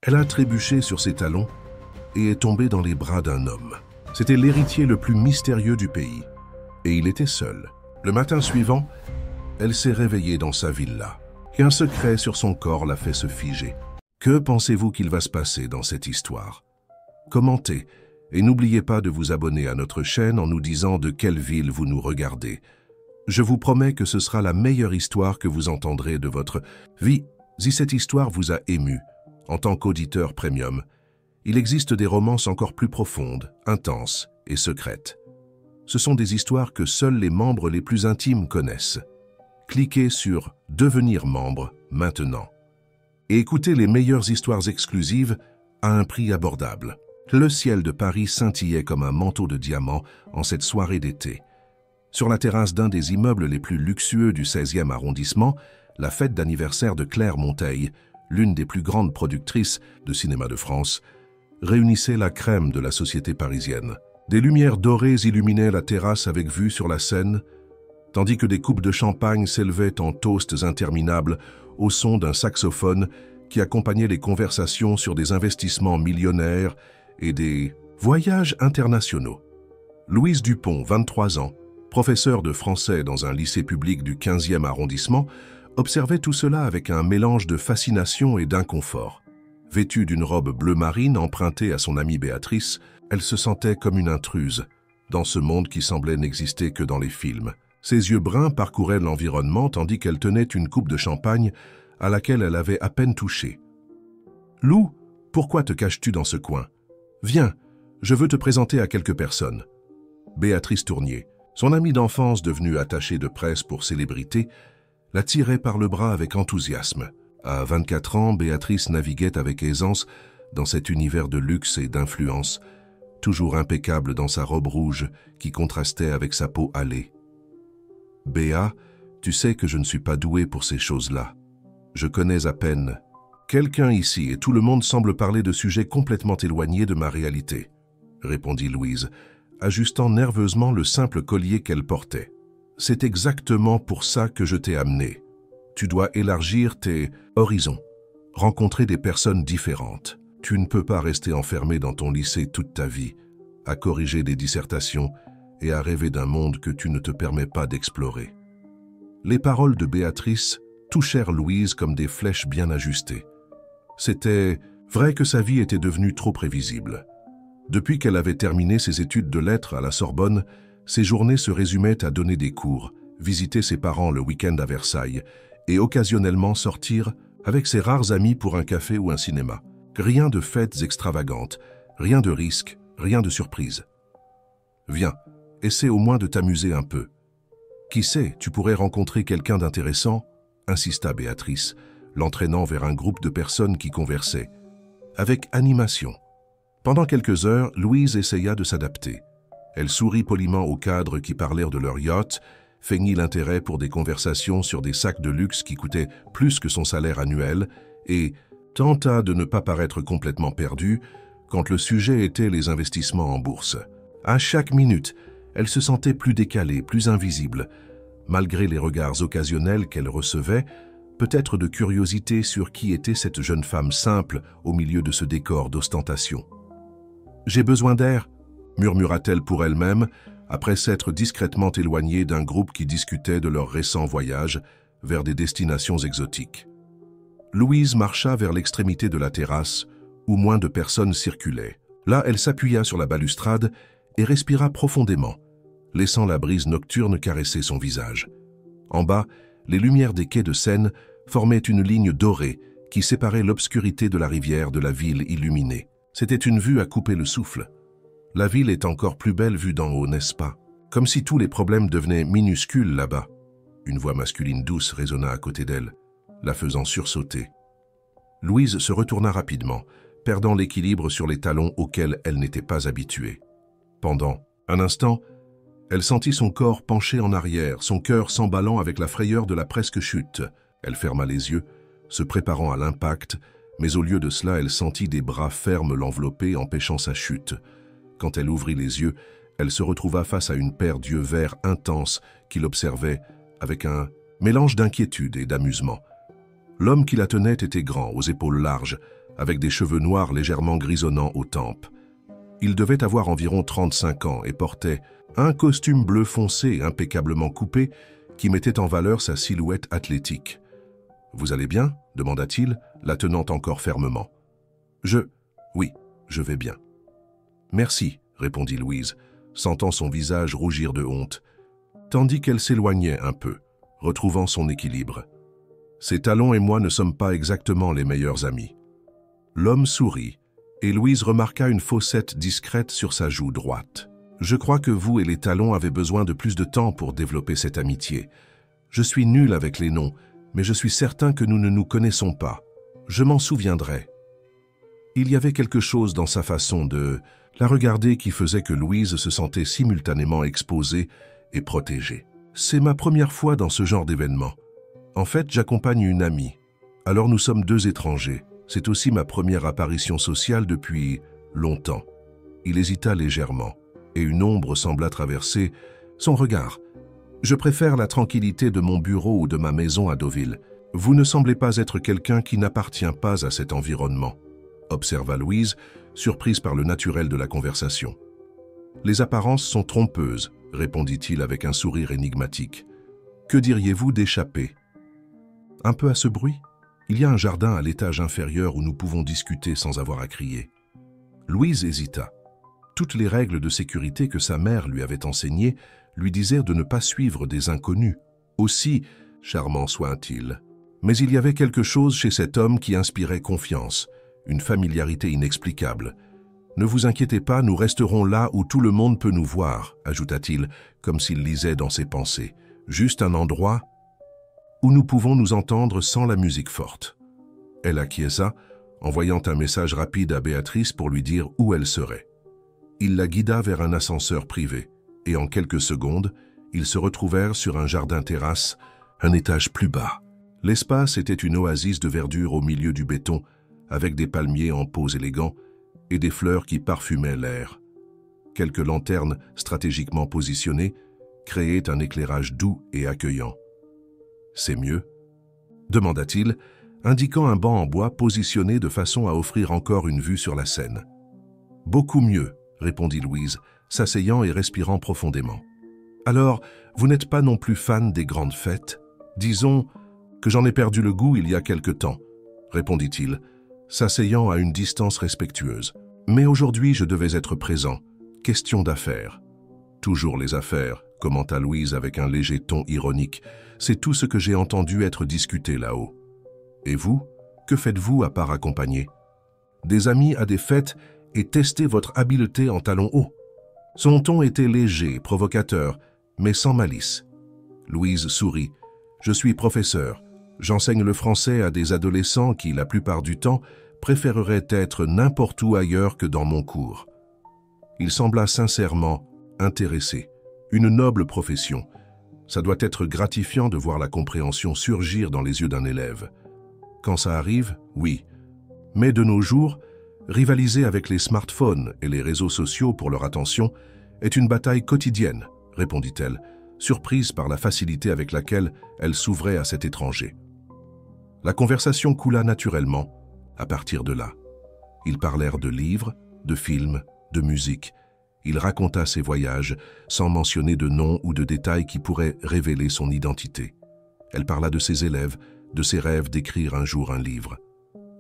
Elle a trébuché sur ses talons et est tombée dans les bras d'un homme. C'était l'héritier le plus mystérieux du pays, et il était seul. Le matin suivant, elle s'est réveillée dans sa villa, et un secret sur son corps l'a fait se figer. Que pensez-vous qu'il va se passer dans cette histoire? Commentez, et n'oubliez pas de vous abonner à notre chaîne en nous disant de quelle ville vous nous regardez. Je vous promets que ce sera la meilleure histoire que vous entendrez de votre vie. Si cette histoire vous a ému, en tant qu'auditeur premium, il existe des romances encore plus profondes, intenses et secrètes. Ce sont des histoires que seuls les membres les plus intimes connaissent. Cliquez sur « Devenir membre » maintenant et écoutez les meilleures histoires exclusives à un prix abordable. Le ciel de Paris scintillait comme un manteau de diamants en cette soirée d'été. Sur la terrasse d'un des immeubles les plus luxueux du 16e arrondissement, la fête d'anniversaire de Claire Monteil, l'une des plus grandes productrices de cinéma de France, réunissait la crème de la société parisienne. Des lumières dorées illuminaient la terrasse avec vue sur la Seine, tandis que des coupes de champagne s'élevaient en toasts interminables au son d'un saxophone qui accompagnait les conversations sur des investissements millionnaires et des voyages internationaux. Louise Dupont, 23 ans, professeure de français dans un lycée public du 15e arrondissement, observait tout cela avec un mélange de fascination et d'inconfort. Vêtue d'une robe bleu marine empruntée à son amie Béatrice, elle se sentait comme une intruse, dans ce monde qui semblait n'exister que dans les films. Ses yeux bruns parcouraient l'environnement tandis qu'elle tenait une coupe de champagne à laquelle elle avait à peine touché. « Lou, pourquoi te caches-tu dans ce coin? Viens, je veux te présenter à quelques personnes. » Béatrice Tournier, son amie d'enfance devenue attachée de presse pour célébrité, la tirait par le bras avec enthousiasme. À 24 ans, Béatrice naviguait avec aisance dans cet univers de luxe et d'influence, toujours impeccable dans sa robe rouge qui contrastait avec sa peau hâlée. « Béa, tu sais que je ne suis pas douée pour ces choses-là. Je connais à peine quelqu'un ici et tout le monde semble parler de sujets complètement éloignés de ma réalité, » répondit Louise, ajustant nerveusement le simple collier qu'elle portait. « C'est exactement pour ça que je t'ai amené. Tu dois élargir tes horizons, rencontrer des personnes différentes. Tu ne peux pas rester enfermé dans ton lycée toute ta vie, à corriger des dissertations et à rêver d'un monde que tu ne te permets pas d'explorer. » Les paroles de Béatrice touchèrent Louise comme des flèches bien ajustées. C'était vrai que sa vie était devenue trop prévisible. Depuis qu'elle avait terminé ses études de lettres à la Sorbonne, ses journées se résumaient à donner des cours, visiter ses parents le week-end à Versailles et occasionnellement sortir avec ses rares amis pour un café ou un cinéma. Rien de fêtes extravagantes, rien de risques, rien de surprises. « Viens, essaie au moins de t'amuser un peu. Qui sait, tu pourrais rencontrer quelqu'un d'intéressant » insista Béatrice, l'entraînant vers un groupe de personnes qui conversaient, avec animation. Pendant quelques heures, Louise essaya de s'adapter. Elle sourit poliment aux cadres qui parlèrent de leur yacht, feignit l'intérêt pour des conversations sur des sacs de luxe qui coûtaient plus que son salaire annuel et tenta de ne pas paraître complètement perdue quand le sujet était les investissements en bourse. À chaque minute, elle se sentait plus décalée, plus invisible, malgré les regards occasionnels qu'elle recevait, peut-être de curiosité sur qui était cette jeune femme simple au milieu de ce décor d'ostentation. « J'ai besoin d'air », murmura-t-elle pour elle-même, après s'être discrètement éloignée d'un groupe qui discutait de leur récent voyage vers des destinations exotiques. Louise marcha vers l'extrémité de la terrasse, où moins de personnes circulaient. Là, elle s'appuya sur la balustrade et respira profondément, laissant la brise nocturne caresser son visage. En bas, les lumières des quais de Seine formaient une ligne dorée qui séparait l'obscurité de la rivière de la ville illuminée. C'était une vue à couper le souffle. La ville est encore plus belle vue d'en haut, n'est-ce pas? Comme si tous les problèmes devenaient minuscules là-bas. Une voix masculine douce résonna à côté d'elle, la faisant sursauter. Louise se retourna rapidement, perdant l'équilibre sur les talons auxquels elle n'était pas habituée. Pendant un instant, elle sentit son corps penché en arrière, son cœur s'emballant avec la frayeur de la presque chute. Elle ferma les yeux, se préparant à l'impact, mais au lieu de cela, elle sentit des bras fermes l'envelopper, empêchant sa chute. Quand elle ouvrit les yeux, elle se retrouva face à une paire d'yeux verts intenses qui l'observaient avec un mélange d'inquiétude et d'amusement. L'homme qui la tenait était grand, aux épaules larges, avec des cheveux noirs légèrement grisonnants aux tempes. Il devait avoir environ 35 ans et portait un costume bleu foncé impeccablement coupé qui mettait en valeur sa silhouette athlétique. « Vous allez bien ?» demanda-t-il, la tenant encore fermement. « Oui, je vais bien. »« Merci, » répondit Louise, sentant son visage rougir de honte, tandis qu'elle s'éloignait un peu, retrouvant son équilibre. Ses talons et moi ne sommes pas exactement les meilleurs amis. L'homme sourit, et Louise remarqua une fossette discrète sur sa joue droite. « Je crois que vous et les talons avez besoin de plus de temps pour développer cette amitié. Je suis nul avec les noms, mais je suis certain que nous ne nous connaissons pas. Je m'en souviendrai. » Il y avait quelque chose dans sa façon de la regarder qui faisait que Louise se sentait simultanément exposée et protégée. « C'est ma première fois dans ce genre d'événement. En fait, j'accompagne une amie. Alors nous sommes deux étrangers. C'est aussi ma première apparition sociale depuis longtemps. » Il hésita légèrement, et une ombre sembla traverser son regard. « Je préfère la tranquillité de mon bureau ou de ma maison à Deauville. Vous ne semblez pas être quelqu'un qui n'appartient pas à cet environnement, » observa Louise, surprise par le naturel de la conversation. « Les apparences sont trompeuses, » répondit-il avec un sourire énigmatique. « Que diriez-vous d'échapper ?»« Un peu à ce bruit ? Il y a un jardin à l'étage inférieur où nous pouvons discuter sans avoir à crier. » Louise hésita. Toutes les règles de sécurité que sa mère lui avait enseignées lui disaient de ne pas suivre des inconnus, aussi charmant soit-il. Mais il y avait quelque chose chez cet homme qui inspirait confiance, une familiarité inexplicable. « Ne vous inquiétez pas, nous resterons là où tout le monde peut nous voir, » ajouta-t-il, comme s'il lisait dans ses pensées. « Juste un endroit où nous pouvons nous entendre sans la musique forte. » Elle acquiesça, envoyant un message rapide à Béatrice pour lui dire où elle serait. Il la guida vers un ascenseur privé, et en quelques secondes, ils se retrouvèrent sur un jardin-terrasse, un étage plus bas. L'espace était une oasis de verdure au milieu du béton, avec des palmiers en pose élégants et des fleurs qui parfumaient l'air. Quelques lanternes stratégiquement positionnées créaient un éclairage doux et accueillant. « C'est mieux ?» demanda-t-il, indiquant un banc en bois positionné de façon à offrir encore une vue sur la Seine. « Beaucoup mieux », répondit Louise, s'asseyant et respirant profondément. « Alors, vous n'êtes pas non plus fan des grandes fêtes ? Disons que j'en ai perdu le goût il y a quelque temps, » répondit-il, s'asseyant à une distance respectueuse. « Mais aujourd'hui, je devais être présent. Question d'affaires. »« Toujours les affaires, » commenta Louise avec un léger ton ironique. « C'est tout ce que j'ai entendu être discuté là-haut. »« Et vous, que faites-vous à part accompagner ? » ?»« Des amis à des fêtes et tester votre habileté en talons hauts. » Son ton était léger, provocateur, mais sans malice. Louise sourit. « Je suis professeur. J'enseigne le français à des adolescents qui, la plupart du temps, préféreraient être n'importe où ailleurs que dans mon cours. » Il sembla sincèrement intéressé. Une noble profession. Ça doit être gratifiant de voir la compréhension surgir dans les yeux d'un élève. Quand ça arrive, oui. Mais de nos jours, rivaliser avec les smartphones et les réseaux sociaux pour leur attention est une bataille quotidienne, répondit-elle, surprise par la facilité avec laquelle elle s'ouvrait à cet étranger. La conversation coula naturellement à partir de là. Ils parlèrent de livres, de films, de musique. Il raconta ses voyages, sans mentionner de noms ou de détails qui pourraient révéler son identité. Elle parla de ses élèves, de ses rêves d'écrire un jour un livre.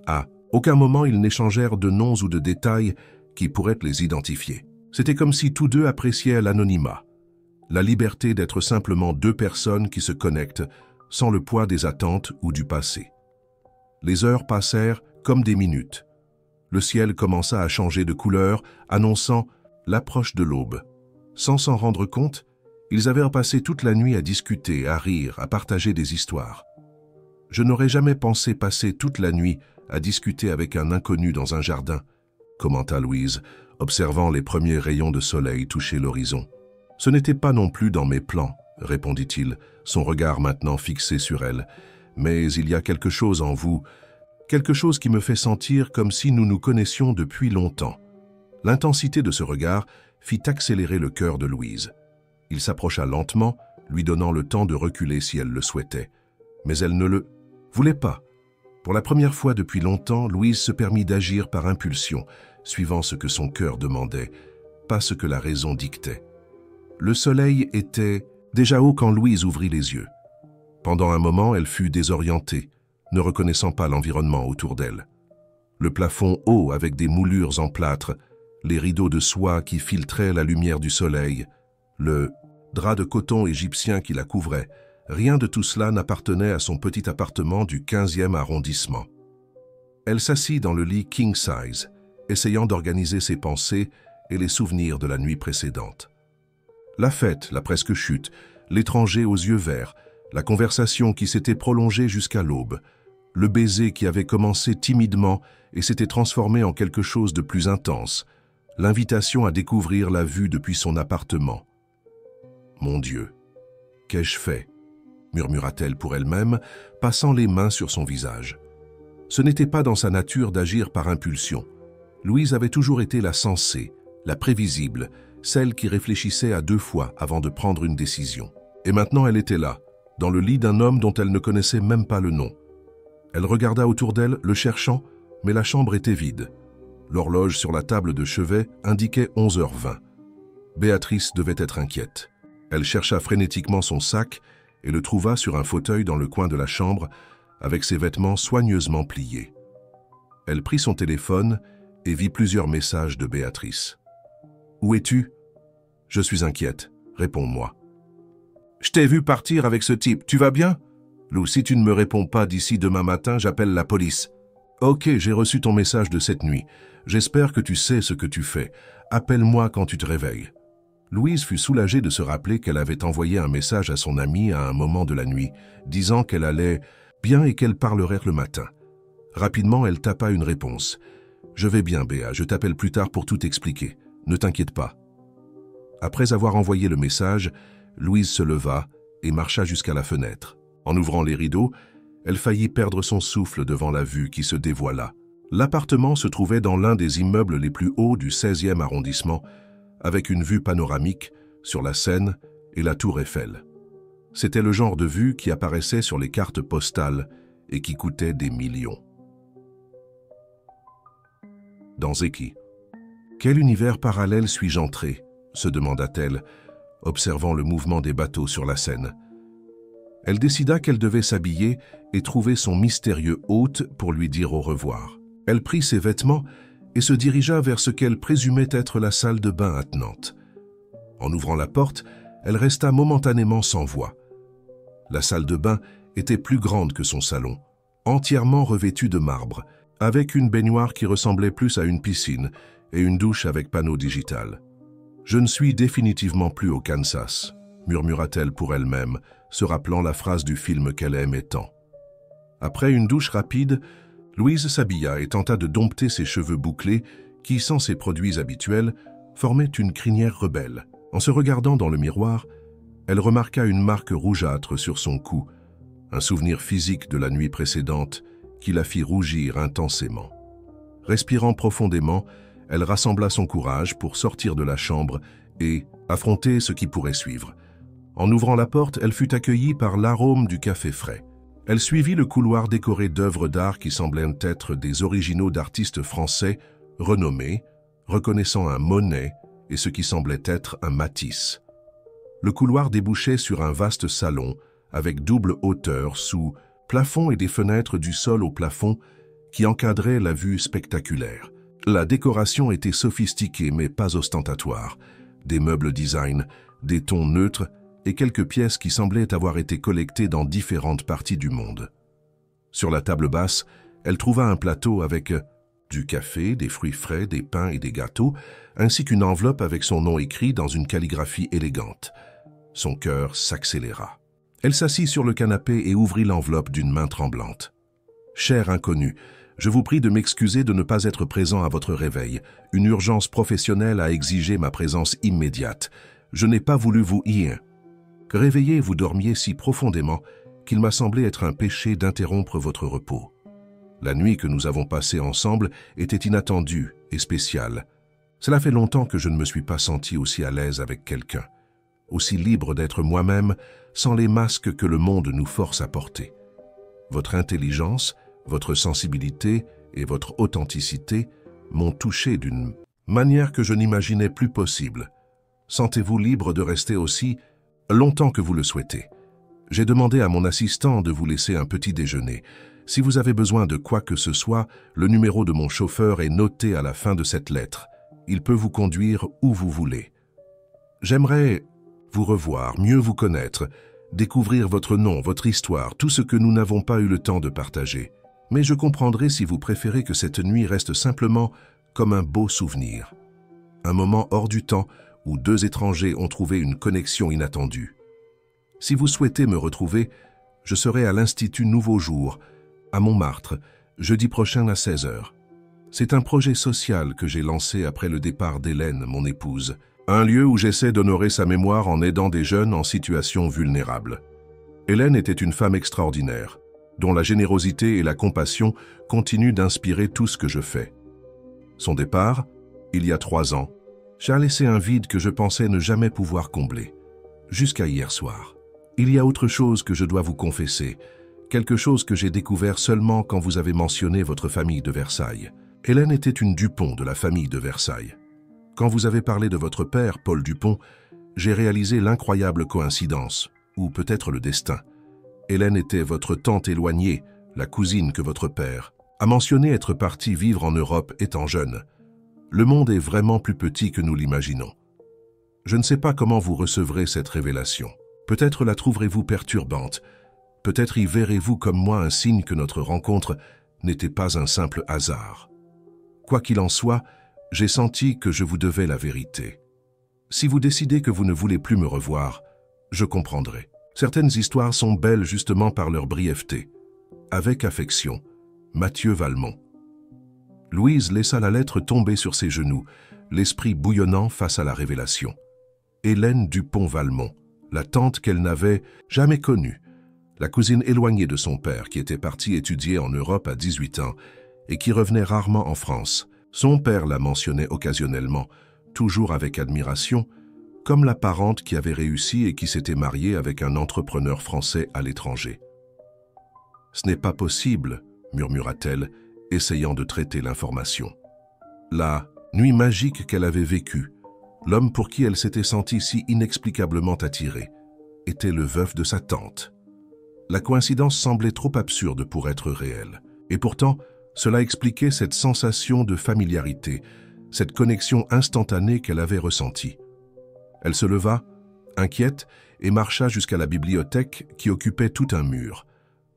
À aucun moment ils n'échangèrent de noms ou de détails qui pourraient les identifier. C'était comme si tous deux appréciaient l'anonymat, la liberté d'être simplement deux personnes qui se connectent sans le poids des attentes ou du passé. Les heures passèrent comme des minutes. Le ciel commença à changer de couleur, annonçant l'approche de l'aube. Sans s'en rendre compte, ils avaient passé toute la nuit à discuter, à rire, à partager des histoires. « Je n'aurais jamais pensé passer toute la nuit à discuter avec un inconnu dans un jardin, » commenta Louise, observant les premiers rayons de soleil toucher l'horizon. « Ce n'était pas non plus dans mes plans, » répondit-il, son regard maintenant fixé sur elle. « Mais il y a quelque chose en vous, quelque chose qui me fait sentir comme si nous nous connaissions depuis longtemps. » L'intensité de ce regard fit accélérer le cœur de Louise. Il s'approcha lentement, lui donnant le temps de reculer si elle le souhaitait. Mais elle ne le voulait pas. Pour la première fois depuis longtemps, Louise se permit d'agir par impulsion, suivant ce que son cœur demandait, pas ce que la raison dictait. Le soleil était déjà haut quand Louise ouvrit les yeux. Pendant un moment, elle fut désorientée, ne reconnaissant pas l'environnement autour d'elle. Le plafond haut avec des moulures en plâtre, les rideaux de soie qui filtraient la lumière du soleil, le drap de coton égyptien qui la couvrait, rien de tout cela n'appartenait à son petit appartement du 15e arrondissement. Elle s'assit dans le lit king size, essayant d'organiser ses pensées et les souvenirs de la nuit précédente. La fête, la presque chute, l'étranger aux yeux verts, la conversation qui s'était prolongée jusqu'à l'aube, le baiser qui avait commencé timidement et s'était transformé en quelque chose de plus intense, l'invitation à découvrir la vue depuis son appartement. « Mon Dieu, qu'ai-je fait ?» murmura-t-elle pour elle-même, passant les mains sur son visage. Ce n'était pas dans sa nature d'agir par impulsion. Louise avait toujours été la sensée, la prévisible, celle qui réfléchissait à 2 fois avant de prendre une décision. Et maintenant elle était là, dans le lit d'un homme dont elle ne connaissait même pas le nom. Elle regarda autour d'elle, le cherchant, mais la chambre était vide. L'horloge sur la table de chevet indiquait 11h20. Béatrice devait être inquiète. Elle chercha frénétiquement son sac et le trouva sur un fauteuil dans le coin de la chambre, avec ses vêtements soigneusement pliés. Elle prit son téléphone et vit plusieurs messages de Béatrice. « Où es-tu »« Je suis inquiète. Réponds-moi. »« Je t'ai vu partir avec ce type. Tu vas bien ?»« Lou, si tu ne me réponds pas d'ici demain matin, j'appelle la police. »« Ok, j'ai reçu ton message de cette nuit. J'espère que tu sais ce que tu fais. Appelle-moi quand tu te réveilles. » Louise fut soulagée de se rappeler qu'elle avait envoyé un message à son amie à un moment de la nuit, disant qu'elle allait bien et qu'elle parlerait le matin. Rapidement, elle tapa une réponse. « Je vais bien, Béa, je t'appelle plus tard pour tout expliquer. Ne t'inquiète pas. » Après avoir envoyé le message, Louise se leva et marcha jusqu'à la fenêtre. En ouvrant les rideaux, elle faillit perdre son souffle devant la vue qui se dévoila. L'appartement se trouvait dans l'un des immeubles les plus hauts du 16e arrondissement, avec une vue panoramique sur la Seine et la Tour Eiffel. C'était le genre de vue qui apparaissait sur les cartes postales et qui coûtait des millions. Dans Zeki. Quel univers parallèle suis-je entré ? Se demanda-t-elle, observant le mouvement des bateaux sur la Seine. Elle décida qu'elle devait s'habiller et trouver son mystérieux hôte pour lui dire au revoir. Elle prit ses vêtements et se dirigea vers ce qu'elle présumait être la salle de bain attenante. En ouvrant la porte, elle resta momentanément sans voix. La salle de bain était plus grande que son salon, entièrement revêtue de marbre, avec une baignoire qui ressemblait plus à une piscine et une douche avec panneau digital. « Je ne suis définitivement plus au Kansas », murmura-t-elle pour elle-même, se rappelant la phrase du film qu'elle aimait tant. Après une douche rapide, Louise s'habilla et tenta de dompter ses cheveux bouclés qui, sans ses produits habituels, formaient une crinière rebelle. En se regardant dans le miroir, elle remarqua une marque rougeâtre sur son cou, un souvenir physique de la nuit précédente qui la fit rougir intensément. Respirant profondément, elle rassembla son courage pour sortir de la chambre et affronter ce qui pourrait suivre. En ouvrant la porte, elle fut accueillie par l'arôme du café frais. Elle suivit le couloir décoré d'œuvres d'art qui semblaient être des originaux d'artistes français renommés, reconnaissant un Monet et ce qui semblait être un Matisse. Le couloir débouchait sur un vaste salon avec double hauteur sous plafond et des fenêtres du sol au plafond qui encadraient la vue spectaculaire. La décoration était sophistiquée mais pas ostentatoire. Des meubles design, des tons neutres et quelques pièces qui semblaient avoir été collectées dans différentes parties du monde. Sur la table basse, elle trouva un plateau avec du café, des fruits frais, des pains et des gâteaux, ainsi qu'une enveloppe avec son nom écrit dans une calligraphie élégante. Son cœur s'accéléra. Elle s'assit sur le canapé et ouvrit l'enveloppe d'une main tremblante. « Cher inconnu, je vous prie de m'excuser de ne pas être présent à votre réveil. Une urgence professionnelle a exigé ma présence immédiate. Je n'ai pas voulu vous ir. Réveillé, vous dormiez si profondément qu'il m'a semblé être un péché d'interrompre votre repos. La nuit que nous avons passée ensemble était inattendue et spéciale. Cela fait longtemps que je ne me suis pas senti aussi à l'aise avec quelqu'un, aussi libre d'être moi-même sans les masques que le monde nous force à porter. Votre intelligence, votre sensibilité et votre authenticité m'ont touché d'une manière que je n'imaginais plus possible. Sentez-vous libre de rester aussi longtemps que vous le souhaitez. J'ai demandé à mon assistant de vous laisser un petit déjeuner. Si vous avez besoin de quoi que ce soit, le numéro de mon chauffeur est noté à la fin de cette lettre. Il peut vous conduire où vous voulez. J'aimerais vous revoir, mieux vous connaître, découvrir votre nom, votre histoire, tout ce que nous n'avons pas eu le temps de partager. Mais je comprendrai si vous préférez que cette nuit reste simplement comme un beau souvenir. Un moment hors du temps où deux étrangers ont trouvé une connexion inattendue. Si vous souhaitez me retrouver, je serai à l'Institut Nouveau Jour, à Montmartre, jeudi prochain à 16 h. C'est un projet social que j'ai lancé après le départ d'Hélène, mon épouse. Un lieu où j'essaie d'honorer sa mémoire en aidant des jeunes en situation vulnérable. Hélène était une femme extraordinaire, dont la générosité et la compassion continuent d'inspirer tout ce que je fais. Son départ, il y a 3 ans, j'ai laissé un vide que je pensais ne jamais pouvoir combler. Jusqu'à hier soir. Il y a autre chose que je dois vous confesser, quelque chose que j'ai découvert seulement quand vous avez mentionné votre famille de Versailles. Hélène était une Dupont de la famille de Versailles. Quand vous avez parlé de votre père, Paul Dupont, j'ai réalisé l'incroyable coïncidence, ou peut-être le destin. Hélène était votre tante éloignée, la cousine que votre père a mentionné être partie vivre en Europe étant jeune. Le monde est vraiment plus petit que nous l'imaginons. Je ne sais pas comment vous recevrez cette révélation. Peut-être la trouverez-vous perturbante. Peut-être y verrez-vous comme moi un signe que notre rencontre n'était pas un simple hasard. Quoi qu'il en soit, j'ai senti que je vous devais la vérité. Si vous décidez que vous ne voulez plus me revoir, je comprendrai. Certaines histoires sont belles justement par leur brièveté. Avec affection, Mathieu Valmont. Louise laissa la lettre tomber sur ses genoux, l'esprit bouillonnant face à la révélation. Hélène Dupont-Valmont, la tante qu'elle n'avait jamais connue, la cousine éloignée de son père qui était partie étudier en Europe à 18 ans et qui revenait rarement en France. Son père la mentionnait occasionnellement, toujours avec admiration, comme la parente qui avait réussi et qui s'était mariée avec un entrepreneur français à l'étranger. « Ce n'est pas possible », murmura-t-elle, essayant de traiter l'information. La nuit magique qu'elle avait vécue, l'homme pour qui elle s'était sentie si inexplicablement attirée, était le veuf de sa tante. La coïncidence semblait trop absurde pour être réelle, et pourtant, cela expliquait cette sensation de familiarité, cette connexion instantanée qu'elle avait ressentie. Elle se leva, inquiète, et marcha jusqu'à la bibliothèque qui occupait tout un mur.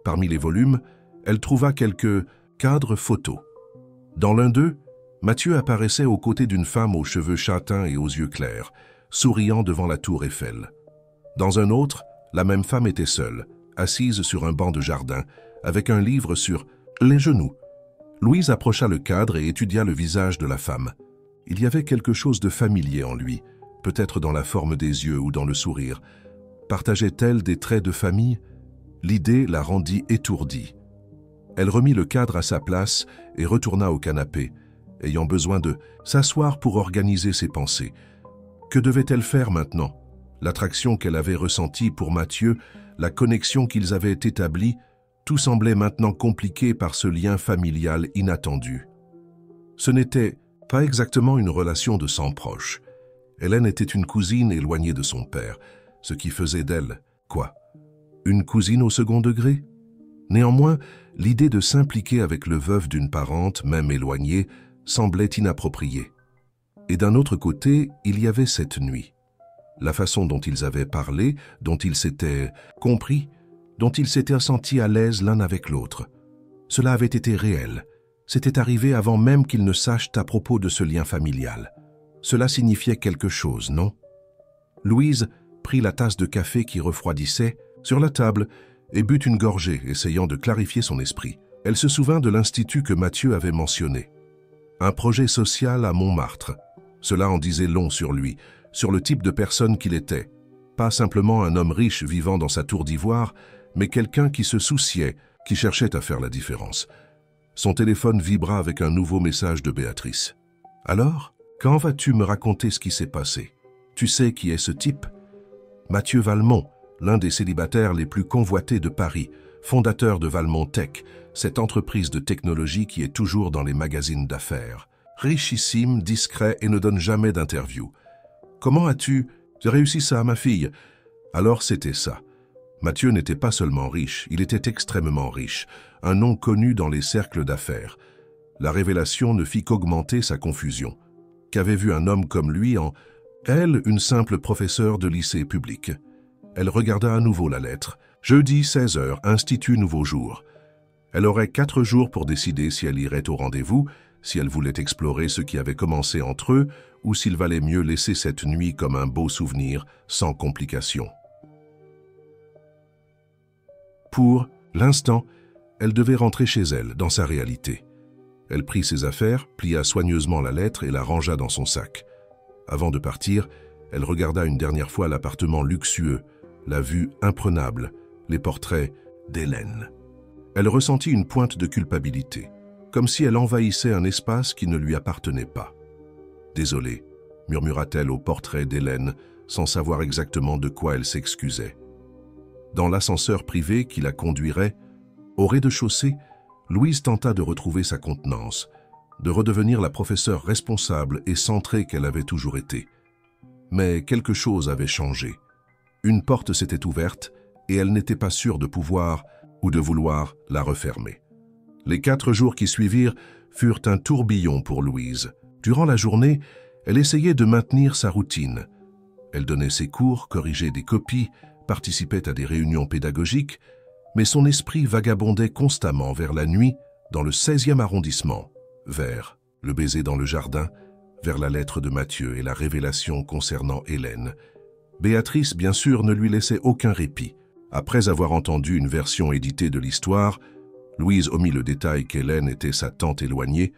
Parmi les volumes, elle trouva quelques cadres photos. Dans l'un d'eux, Mathieu apparaissait aux côtés d'une femme aux cheveux châtains et aux yeux clairs, souriant devant la tour Eiffel. Dans un autre, la même femme était seule, assise sur un banc de jardin, avec un livre sur les genoux. Louise approcha le cadre et étudia le visage de la femme. Il y avait quelque chose de familier en lui, peut-être dans la forme des yeux ou dans le sourire. Partageait-elle des traits de famille? L'idée la rendit étourdie. Elle remit le cadre à sa place et retourna au canapé, ayant besoin de s'asseoir pour organiser ses pensées. Que devait-elle faire maintenant? L'attraction qu'elle avait ressentie pour Mathieu, la connexion qu'ils avaient établie, tout semblait maintenant compliqué par ce lien familial inattendu. Ce n'était pas exactement une relation de sang proche. Hélène était une cousine éloignée de son père, ce qui faisait d'elle, quoi? Une cousine au second degré? Néanmoins, l'idée de s'impliquer avec le veuf d'une parente, même éloignée, semblait inappropriée. Et d'un autre côté, il y avait cette nuit. La façon dont ils avaient parlé, dont ils s'étaient compris, dont ils s'étaient sentis à l'aise l'un avec l'autre. Cela avait été réel. C'était arrivé avant même qu'ils ne sachent à propos de ce lien familial. Cela signifiait quelque chose, non? Louise prit la tasse de café qui refroidissait sur la table et but une gorgée, essayant de clarifier son esprit. Elle se souvint de l'institut que Mathieu avait mentionné. Un projet social à Montmartre. Cela en disait long sur lui, sur le type de personne qu'il était. Pas simplement un homme riche vivant dans sa tour d'ivoire, mais quelqu'un qui se souciait, qui cherchait à faire la différence. Son téléphone vibra avec un nouveau message de Béatrice. « Alors, quand vas-tu me raconter ce qui s'est passé? Tu sais qui est ce type? Mathieu Valmont, l'un des célibataires les plus convoités de Paris, fondateur de Valmont Tech, cette entreprise de technologie qui est toujours dans les magazines d'affaires. Richissime, discret et ne donne jamais d'interview. « Comment as-tu réussi ça, ma fille ?» Alors c'était ça. Mathieu n'était pas seulement riche, il était extrêmement riche, un nom connu dans les cercles d'affaires. La révélation ne fit qu'augmenter sa confusion. Qu'avait vu un homme comme lui en... Elle, une simple professeure de lycée public. Elle regarda à nouveau la lettre. Jeudi 16 h, Institut Nouveau Jour. Elle aurait 4 jours pour décider si elle irait au rendez-vous, si elle voulait explorer ce qui avait commencé entre eux, ou s'il valait mieux laisser cette nuit comme un beau souvenir, sans complications. Pour l'instant, elle devait rentrer chez elle, dans sa réalité. Elle prit ses affaires, plia soigneusement la lettre et la rangea dans son sac. Avant de partir, elle regarda une dernière fois l'appartement luxueux, la vue imprenable, les portraits d'Hélène. Elle ressentit une pointe de culpabilité, comme si elle envahissait un espace qui ne lui appartenait pas. « Désolée », murmura-t-elle au portrait d'Hélène, sans savoir exactement de quoi elle s'excusait. Dans l'ascenseur privé qui la conduirait, au rez-de-chaussée, Louise tenta de retrouver sa contenance, de redevenir la professeure responsable et centrée qu'elle avait toujours été. Mais quelque chose avait changé. Une porte s'était ouverte et elle n'était pas sûre de pouvoir ou de vouloir la refermer. Les 4 jours qui suivirent furent un tourbillon pour Louise. Durant la journée, elle essayait de maintenir sa routine. Elle donnait ses cours, corrigeait des copies, participait à des réunions pédagogiques, mais son esprit vagabondait constamment vers la nuit dans le 16e arrondissement, vers le baiser dans le jardin, vers la lettre de Mathieu et la révélation concernant Hélène. Béatrice, bien sûr, ne lui laissait aucun répit. Après avoir entendu une version éditée de l'histoire, Louise omit le détail qu'Hélène était sa tante éloignée.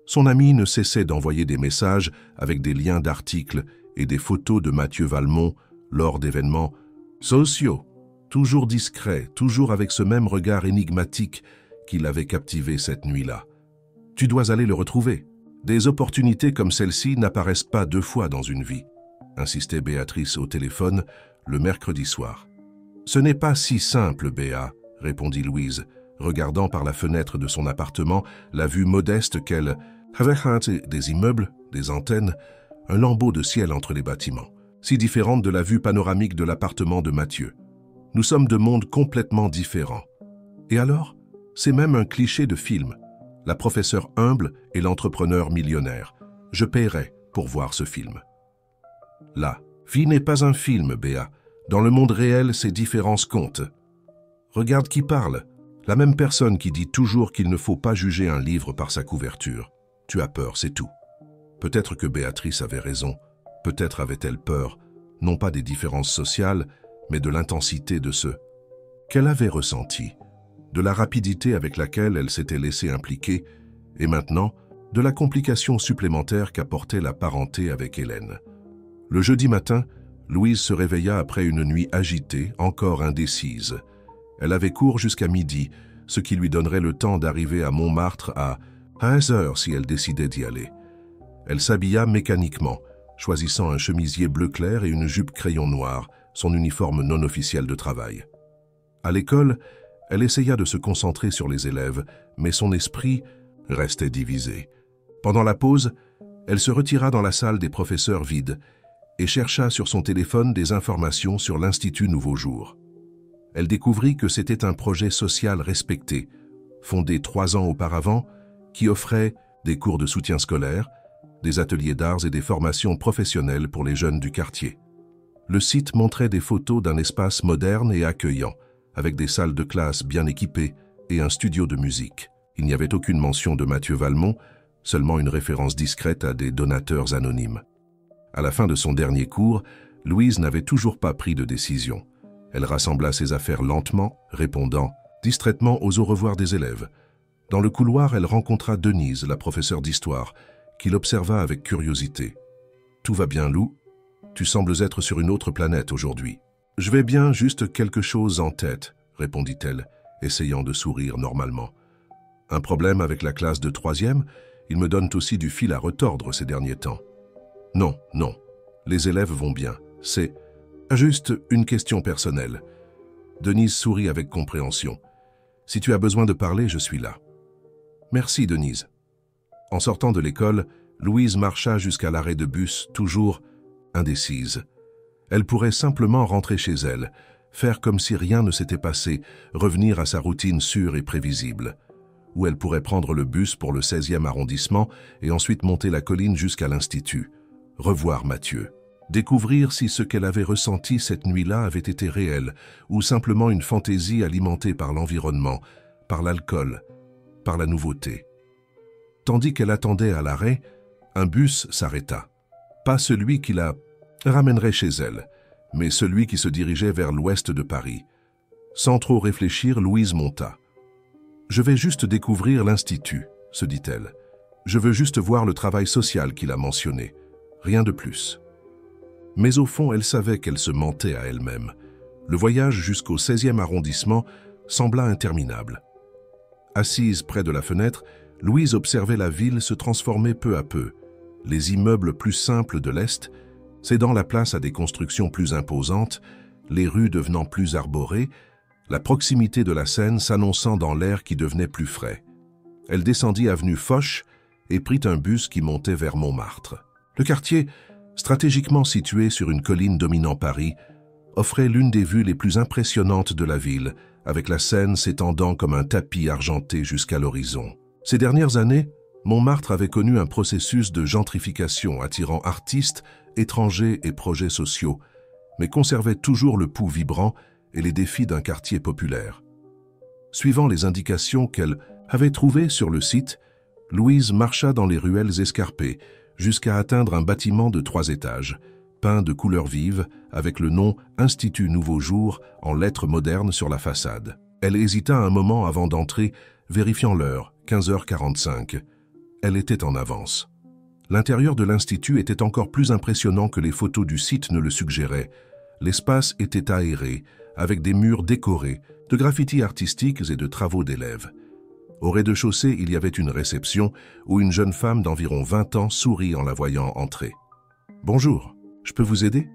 Son amie ne cessait d'envoyer des messages avec des liens d'articles et des photos de Mathieu Valmont lors d'événements sociaux, toujours discret, toujours avec ce même regard énigmatique qui l'avait captivé cette nuit-là. « Tu dois aller le retrouver. Des opportunités comme celle-ci n'apparaissent pas 2 fois dans une vie », insistait Béatrice au téléphone le mercredi soir. « Ce n'est pas si simple, Béa », répondit Louise, regardant par la fenêtre de son appartement la vue modeste qu'elle avait des immeubles, des antennes, un lambeau de ciel entre les bâtiments, si différente de la vue panoramique de l'appartement de Mathieu. Nous sommes de mondes complètement différents. Et alors, c'est même un cliché de film. La professeure humble et l'entrepreneur millionnaire. Je paierai pour voir ce film. La vie n'est pas un film, Béa. Dans le monde réel, ces différences comptent. Regarde qui parle. La même personne qui dit toujours qu'il ne faut pas juger un livre par sa couverture. Tu as peur, c'est tout. Peut-être que Béatrice avait raison. Peut-être avait-elle peur, non pas des différences sociales, mais de l'intensité de ce qu'elle avait ressenti, de la rapidité avec laquelle elle s'était laissée impliquer, et maintenant, de la complication supplémentaire qu'apportait la parenté avec Hélène. Le jeudi matin, Louise se réveilla après une nuit agitée, encore indécise. Elle avait cours jusqu'à midi, ce qui lui donnerait le temps d'arriver à Montmartre à 15 h si elle décidait d'y aller. Elle s'habilla mécaniquement, choisissant un chemisier bleu clair et une jupe crayon noir, son uniforme non officiel de travail. À l'école, elle essaya de se concentrer sur les élèves, mais son esprit restait divisé. Pendant la pause, elle se retira dans la salle des professeurs vide et chercha sur son téléphone des informations sur l'Institut Nouveau Jour. Elle découvrit que c'était un projet social respecté, fondé 3 ans auparavant, qui offrait des cours de soutien scolaire, des ateliers d'arts et des formations professionnelles pour les jeunes du quartier. Le site montrait des photos d'un espace moderne et accueillant, avec des salles de classe bien équipées et un studio de musique. Il n'y avait aucune mention de Mathieu Valmont, seulement une référence discrète à des donateurs anonymes. À la fin de son dernier cours, Louise n'avait toujours pas pris de décision. Elle rassembla ses affaires lentement, répondant distraitement aux au revoir des élèves. Dans le couloir, elle rencontra Denise, la professeure d'histoire, qui l'observa avec curiosité. « Tout va bien, Lou? Tu sembles être sur une autre planète aujourd'hui. »« Je vais bien, juste quelque chose en tête, » répondit-elle, essayant de sourire normalement. « Un problème avec la classe de 3e? Ils me donnent aussi du fil à retordre ces derniers temps. »« Non, non, les élèves vont bien. C'est juste une question personnelle. » Denise sourit avec compréhension. Si tu as besoin de parler, je suis là. »« Merci, Denise. » En sortant de l'école, Louise marcha jusqu'à l'arrêt de bus, toujours indécise. Elle pourrait simplement rentrer chez elle, faire comme si rien ne s'était passé, revenir à sa routine sûre et prévisible. Ou elle pourrait prendre le bus pour le 16e arrondissement et ensuite monter la colline jusqu'à l'Institut. Revoir Mathieu. Découvrir si ce qu'elle avait ressenti cette nuit-là avait été réel ou simplement une fantaisie alimentée par l'environnement, par l'alcool, par la nouveauté. Tandis qu'elle attendait à l'arrêt, un bus s'arrêta. Pas celui qui la ramènerait chez elle, mais celui qui se dirigeait vers l'ouest de Paris. Sans trop réfléchir, Louise monta. « Je vais juste découvrir l'Institut, » se dit-elle. « Je veux juste voir le travail social qu'il a mentionné. Rien de plus. » Mais au fond, elle savait qu'elle se mentait à elle-même. Le voyage jusqu'au 16e arrondissement sembla interminable. Assise près de la fenêtre, Louise observait la ville se transformer peu à peu. Les immeubles plus simples de l'Est, cédant la place à des constructions plus imposantes, les rues devenant plus arborées, la proximité de la Seine s'annonçant dans l'air qui devenait plus frais. Elle descendit avenue Foch et prit un bus qui montait vers Montmartre. Le quartier, stratégiquement situé sur une colline dominant Paris, offrait l'une des vues les plus impressionnantes de la ville, avec la Seine s'étendant comme un tapis argenté jusqu'à l'horizon. Ces dernières années, Montmartre avait connu un processus de gentrification attirant artistes, étrangers et projets sociaux, mais conservait toujours le pouls vibrant et les défis d'un quartier populaire. Suivant les indications qu'elle avait trouvées sur le site, Louise marcha dans les ruelles escarpées jusqu'à atteindre un bâtiment de 3 étages, peint de couleurs vives, avec le nom « Institut Nouveau Jour » en lettres modernes sur la façade. Elle hésita un moment avant d'entrer, vérifiant l'heure, 15h45. Elle était en avance. L'intérieur de l'Institut était encore plus impressionnant que les photos du site ne le suggéraient. L'espace était aéré, avec des murs décorés, de graffitis artistiques et de travaux d'élèves. Au rez-de-chaussée, il y avait une réception où une jeune femme d'environ 20 ans sourit en la voyant entrer. « Bonjour, je peux vous aider ?»«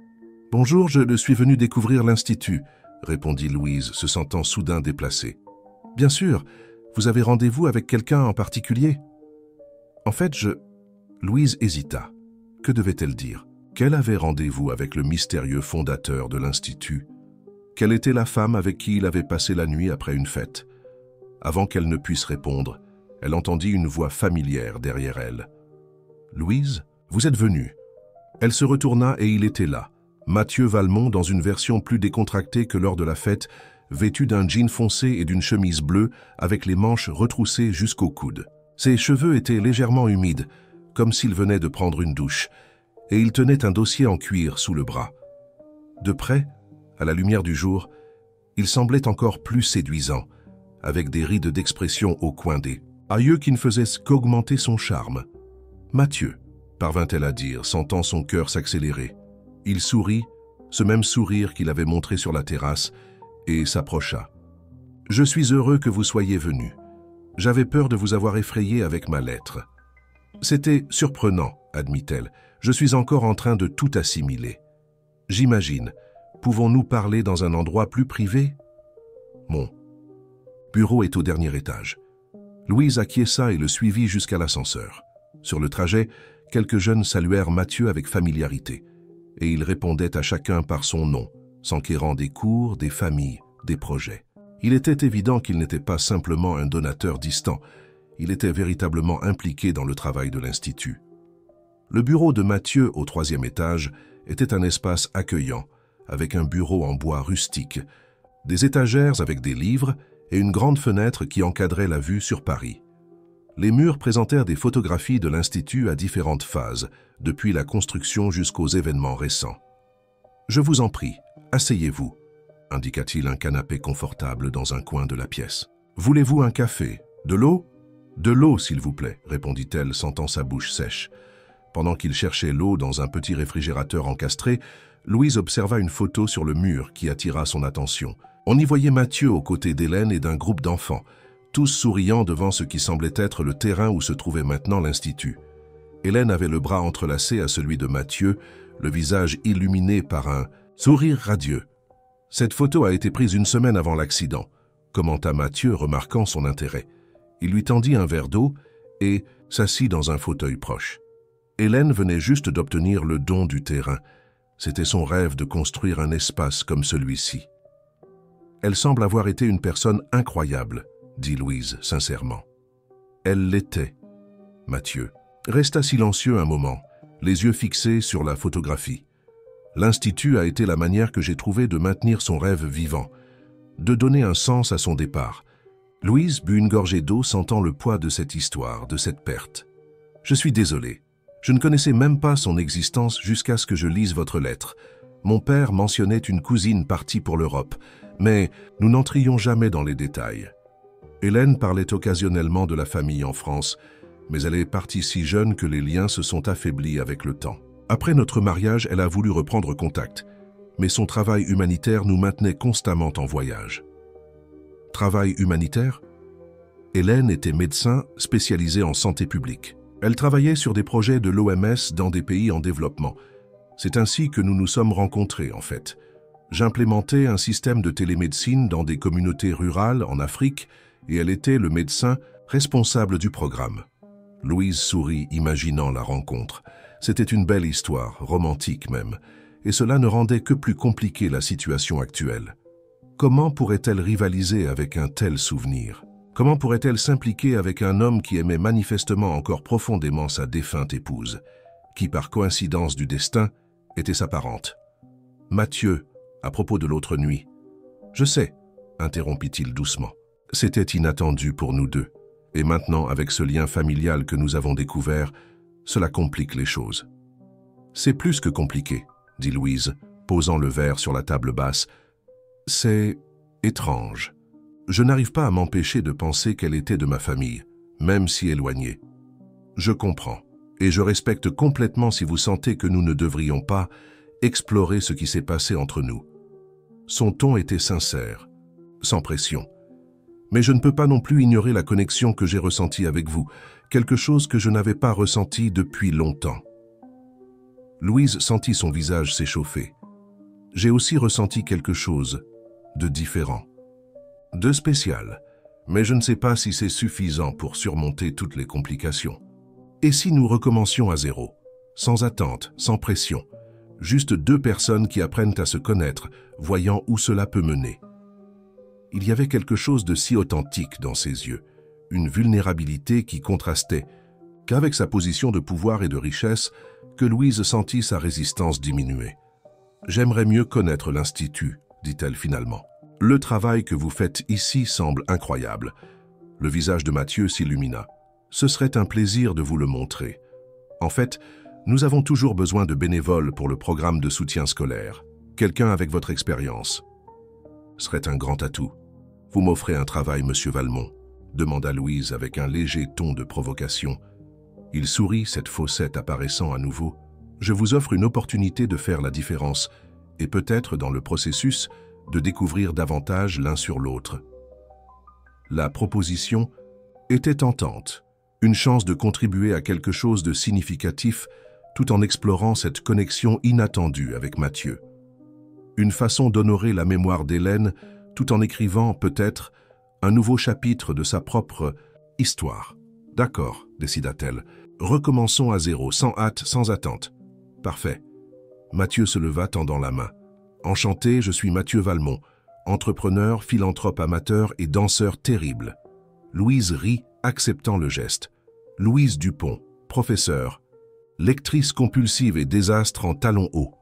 Bonjour, je suis venue découvrir l'Institut », répondit Louise, se sentant soudain déplacée. « Bien sûr, vous avez rendez-vous avec quelqu'un en particulier ?»« En fait, Louise hésita. Que devait-elle dire? Qu'elle avait rendez-vous avec le mystérieux fondateur de l'Institut? Quelle était la femme avec qui il avait passé la nuit après une fête? Avant qu'elle ne puisse répondre, elle entendit une voix familière derrière elle. « Louise, vous êtes venue. » Elle se retourna et il était là, Mathieu Valmont dans une version plus décontractée que lors de la fête, vêtu d'un jean foncé et d'une chemise bleue avec les manches retroussées jusqu'au coude. Ses cheveux étaient légèrement humides, comme s'il venait de prendre une douche, et il tenait un dossier en cuir sous le bras. De près, à la lumière du jour, il semblait encore plus séduisant, avec des rides d'expression au coin des yeux qui ne faisaient qu'augmenter son charme. « Mathieu », parvint-elle à dire, sentant son cœur s'accélérer. Il sourit, ce même sourire qu'il avait montré sur la terrasse, et s'approcha. « Je suis heureux que vous soyez venu. J'avais peur de vous avoir effrayé avec ma lettre. » « C'était surprenant, admit-elle. Je suis encore en train de tout assimiler. J'imagine. Pouvons-nous parler dans un endroit plus privé? Mon bureau est au dernier étage. » Louise acquiesça et le suivit jusqu'à l'ascenseur. Sur le trajet, quelques jeunes saluèrent Mathieu avec familiarité, et il répondait à chacun par son nom, s'enquérant des cours, des familles, des projets. Il était évident qu'il n'était pas simplement un donateur distant, il était véritablement impliqué dans le travail de l'Institut. Le bureau de Mathieu au 3e étage était un espace accueillant, avec un bureau en bois rustique, des étagères avec des livres et une grande fenêtre qui encadrait la vue sur Paris. Les murs présentèrent des photographies de l'Institut à différentes phases, depuis la construction jusqu'aux événements récents. « Je vous en prie, asseyez-vous », indiqua-t-il un canapé confortable dans un coin de la pièce. « Voulez-vous un café? De l'eau? »« De l'eau, s'il vous plaît, » répondit-elle, sentant sa bouche sèche. Pendant qu'il cherchait l'eau dans un petit réfrigérateur encastré, Louise observa une photo sur le mur qui attira son attention. On y voyait Mathieu aux côtés d'Hélène et d'un groupe d'enfants, tous souriant devant ce qui semblait être le terrain où se trouvait maintenant l'Institut. Hélène avait le bras entrelacé à celui de Mathieu, le visage illuminé par un sourire radieux. Cette photo a été prise une semaine avant l'accident, commenta Mathieu, remarquant son intérêt. Il lui tendit un verre d'eau et s'assit dans un fauteuil proche. Hélène venait juste d'obtenir le don du terrain. C'était son rêve de construire un espace comme celui-ci. Elle semble avoir été une personne incroyable, dit Louise sincèrement. Elle l'était. Mathieu resta silencieux un moment, les yeux fixés sur la photographie. L'Institut a été la manière que j'ai trouvée de maintenir son rêve vivant, de donner un sens à son départ. Louise but une gorgée d'eau, sentant le poids de cette histoire, de cette perte. « Je suis désolé. Je ne connaissais même pas son existence jusqu'à ce que je lise votre lettre. Mon père mentionnait une cousine partie pour l'Europe, mais nous n'entrions jamais dans les détails. Hélène parlait occasionnellement de la famille en France, mais elle est partie si jeune que les liens se sont affaiblis avec le temps. Après notre mariage, elle a voulu reprendre contact, mais son travail humanitaire nous maintenait constamment en voyage. » Travail humanitaire ? Hélène était médecin spécialisée en santé publique. Elle travaillait sur des projets de l'OMS dans des pays en développement. C'est ainsi que nous nous sommes rencontrés, en fait. J'implémentais un système de télémédecine dans des communautés rurales en Afrique et elle était le médecin responsable du programme. Louise sourit, imaginant la rencontre. C'était une belle histoire, romantique même, et cela ne rendait que plus compliquée la situation actuelle. Comment pourrait-elle rivaliser avec un tel souvenir? Comment pourrait-elle s'impliquer avec un homme qui aimait manifestement encore profondément sa défunte épouse, qui, par coïncidence du destin, était sa parente? Mathieu, à propos de l'autre nuit. « Je sais, » interrompit-il doucement. « C'était inattendu pour nous deux. Et maintenant, avec ce lien familial que nous avons découvert, cela complique les choses. »« C'est plus que compliqué, » dit Louise, posant le verre sur la table basse. « C'est étrange. Je n'arrive pas à m'empêcher de penser qu'elle était de ma famille, même si éloignée. Je comprends, et je respecte complètement si vous sentez que nous ne devrions pas explorer ce qui s'est passé entre nous. » Son ton était sincère, sans pression. Mais je ne peux pas non plus ignorer la connexion que j'ai ressentie avec vous, quelque chose que je n'avais pas ressenti depuis longtemps. Louise sentit son visage s'échauffer. J'ai aussi ressenti quelque chose de différent, de spécial, mais je ne sais pas si c'est suffisant pour surmonter toutes les complications. Et si nous recommencions à zéro, sans attente, sans pression, juste deux personnes qui apprennent à se connaître, voyant où cela peut mener. Il y avait quelque chose de si authentique dans ses yeux, une vulnérabilité qui contrastait, qu'avec sa position de pouvoir et de richesse, que Louise sentit sa résistance diminuer. « J'aimerais mieux connaître l'Institut, » dit-elle finalement. « Le travail que vous faites ici semble incroyable. » Le visage de Mathieu s'illumina. « Ce serait un plaisir de vous le montrer. En fait, nous avons toujours besoin de bénévoles pour le programme de soutien scolaire. Quelqu'un avec votre expérience serait un grand atout. Vous m'offrez un travail, monsieur Valmont ?» demanda Louise avec un léger ton de provocation. Il sourit, cette faussette apparaissant à nouveau. « Je vous offre une opportunité de faire la différence et peut-être dans le processus de découvrir davantage l'un sur l'autre. » La proposition était tentante, une chance de contribuer à quelque chose de significatif tout en explorant cette connexion inattendue avec Mathieu. Une façon d'honorer la mémoire d'Hélène tout en écrivant, peut-être, un nouveau chapitre de sa propre histoire. « D'accord, » décida-t-elle. « Recommençons à zéro, sans hâte, sans attente. »« Parfait. » Mathieu se leva, tendant la main. « Enchanté, je suis Mathieu Valmont, entrepreneur, philanthrope amateur et danseur terrible. » Louise rit, acceptant le geste. « Louise Dupont, professeure, lectrice compulsive et désastre en talons hauts. »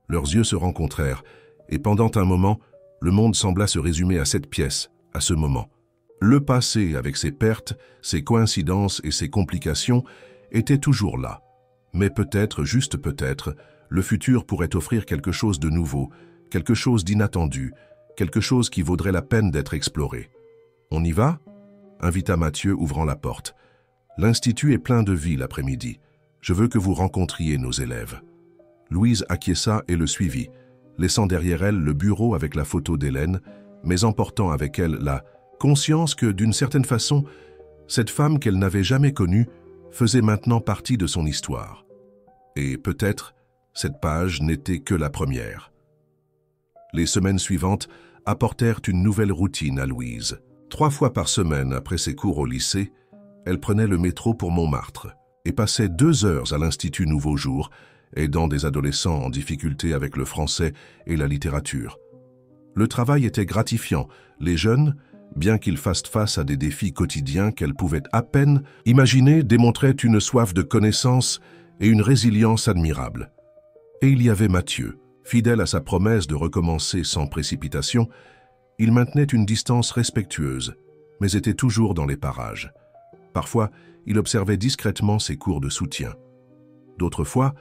Leurs yeux se rencontrèrent, et pendant un moment, le monde sembla se résumer à cette pièce, à ce moment. Le passé, avec ses pertes, ses coïncidences et ses complications, était toujours là. Mais peut-être, juste peut-être, le futur pourrait offrir quelque chose de nouveau, quelque chose d'inattendu, quelque chose qui vaudrait la peine d'être exploré. « On y va ?» invita Mathieu, ouvrant la porte. « L'Institut est plein de vie l'après-midi. Je veux que vous rencontriez nos élèves. » Louise acquiesça et le suivit, laissant derrière elle le bureau avec la photo d'Hélène, mais emportant avec elle la conscience que, d'une certaine façon, cette femme qu'elle n'avait jamais connue faisait maintenant partie de son histoire. Et peut-être, cette page n'était que la première. Les semaines suivantes apportèrent une nouvelle routine à Louise. 3 fois par semaine après ses cours au lycée, elle prenait le métro pour Montmartre et passait 2 heures à l'Institut Nouveau Jour, aidant des adolescents en difficulté avec le français et la littérature. Le travail était gratifiant. Les jeunes, bien qu'ils fassent face à des défis quotidiens qu'elles pouvaient à peine imaginer, démontraient une soif de connaissance et une résilience admirable. Et il y avait Mathieu. Fidèle à sa promesse de recommencer sans précipitation, il maintenait une distance respectueuse, mais était toujours dans les parages. Parfois, il observait discrètement ses cours de soutien. D'autres fois,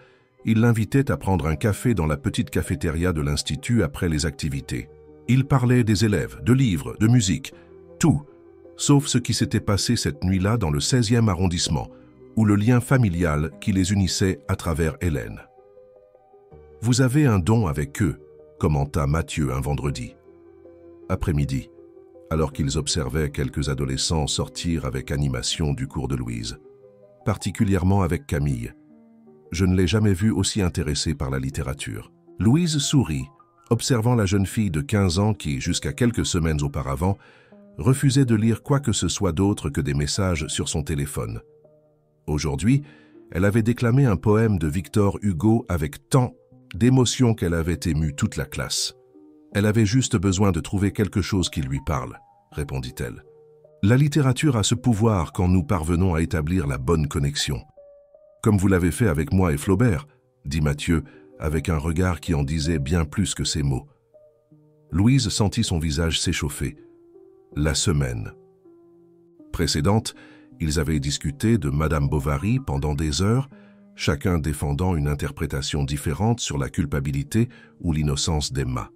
il l'invitait à prendre un café dans la petite cafétéria de l'Institut après les activités. Il parlait des élèves, de livres, de musique, tout, sauf ce qui s'était passé cette nuit-là dans le 16e arrondissement, où le lien familial qui les unissait à travers Hélène. « Vous avez un don avec eux », commenta Mathieu un vendredi. Après-midi, alors qu'ils observaient quelques adolescents sortir avec animation du cours de Louise, particulièrement avec Camille. Je ne l'ai jamais vue aussi intéressée par la littérature. Louise sourit, observant la jeune fille de 15 ans qui, jusqu'à quelques semaines auparavant, refusait de lire quoi que ce soit d'autre que des messages sur son téléphone. Aujourd'hui, elle avait déclamé un poème de Victor Hugo avec tant d'émotion qu'elle avait ému toute la classe. Elle avait juste besoin de trouver quelque chose qui lui parle, répondit-elle. La littérature a ce pouvoir quand nous parvenons à établir la bonne connexion. Comme vous l'avez fait avec moi et Flaubert, dit Mathieu, avec un regard qui en disait bien plus que ses mots. Louise sentit son visage s'échauffer. La semaine précédente, ils avaient discuté de Madame Bovary pendant des heures, chacun défendant une interprétation différente sur la culpabilité ou l'innocence d'Emma.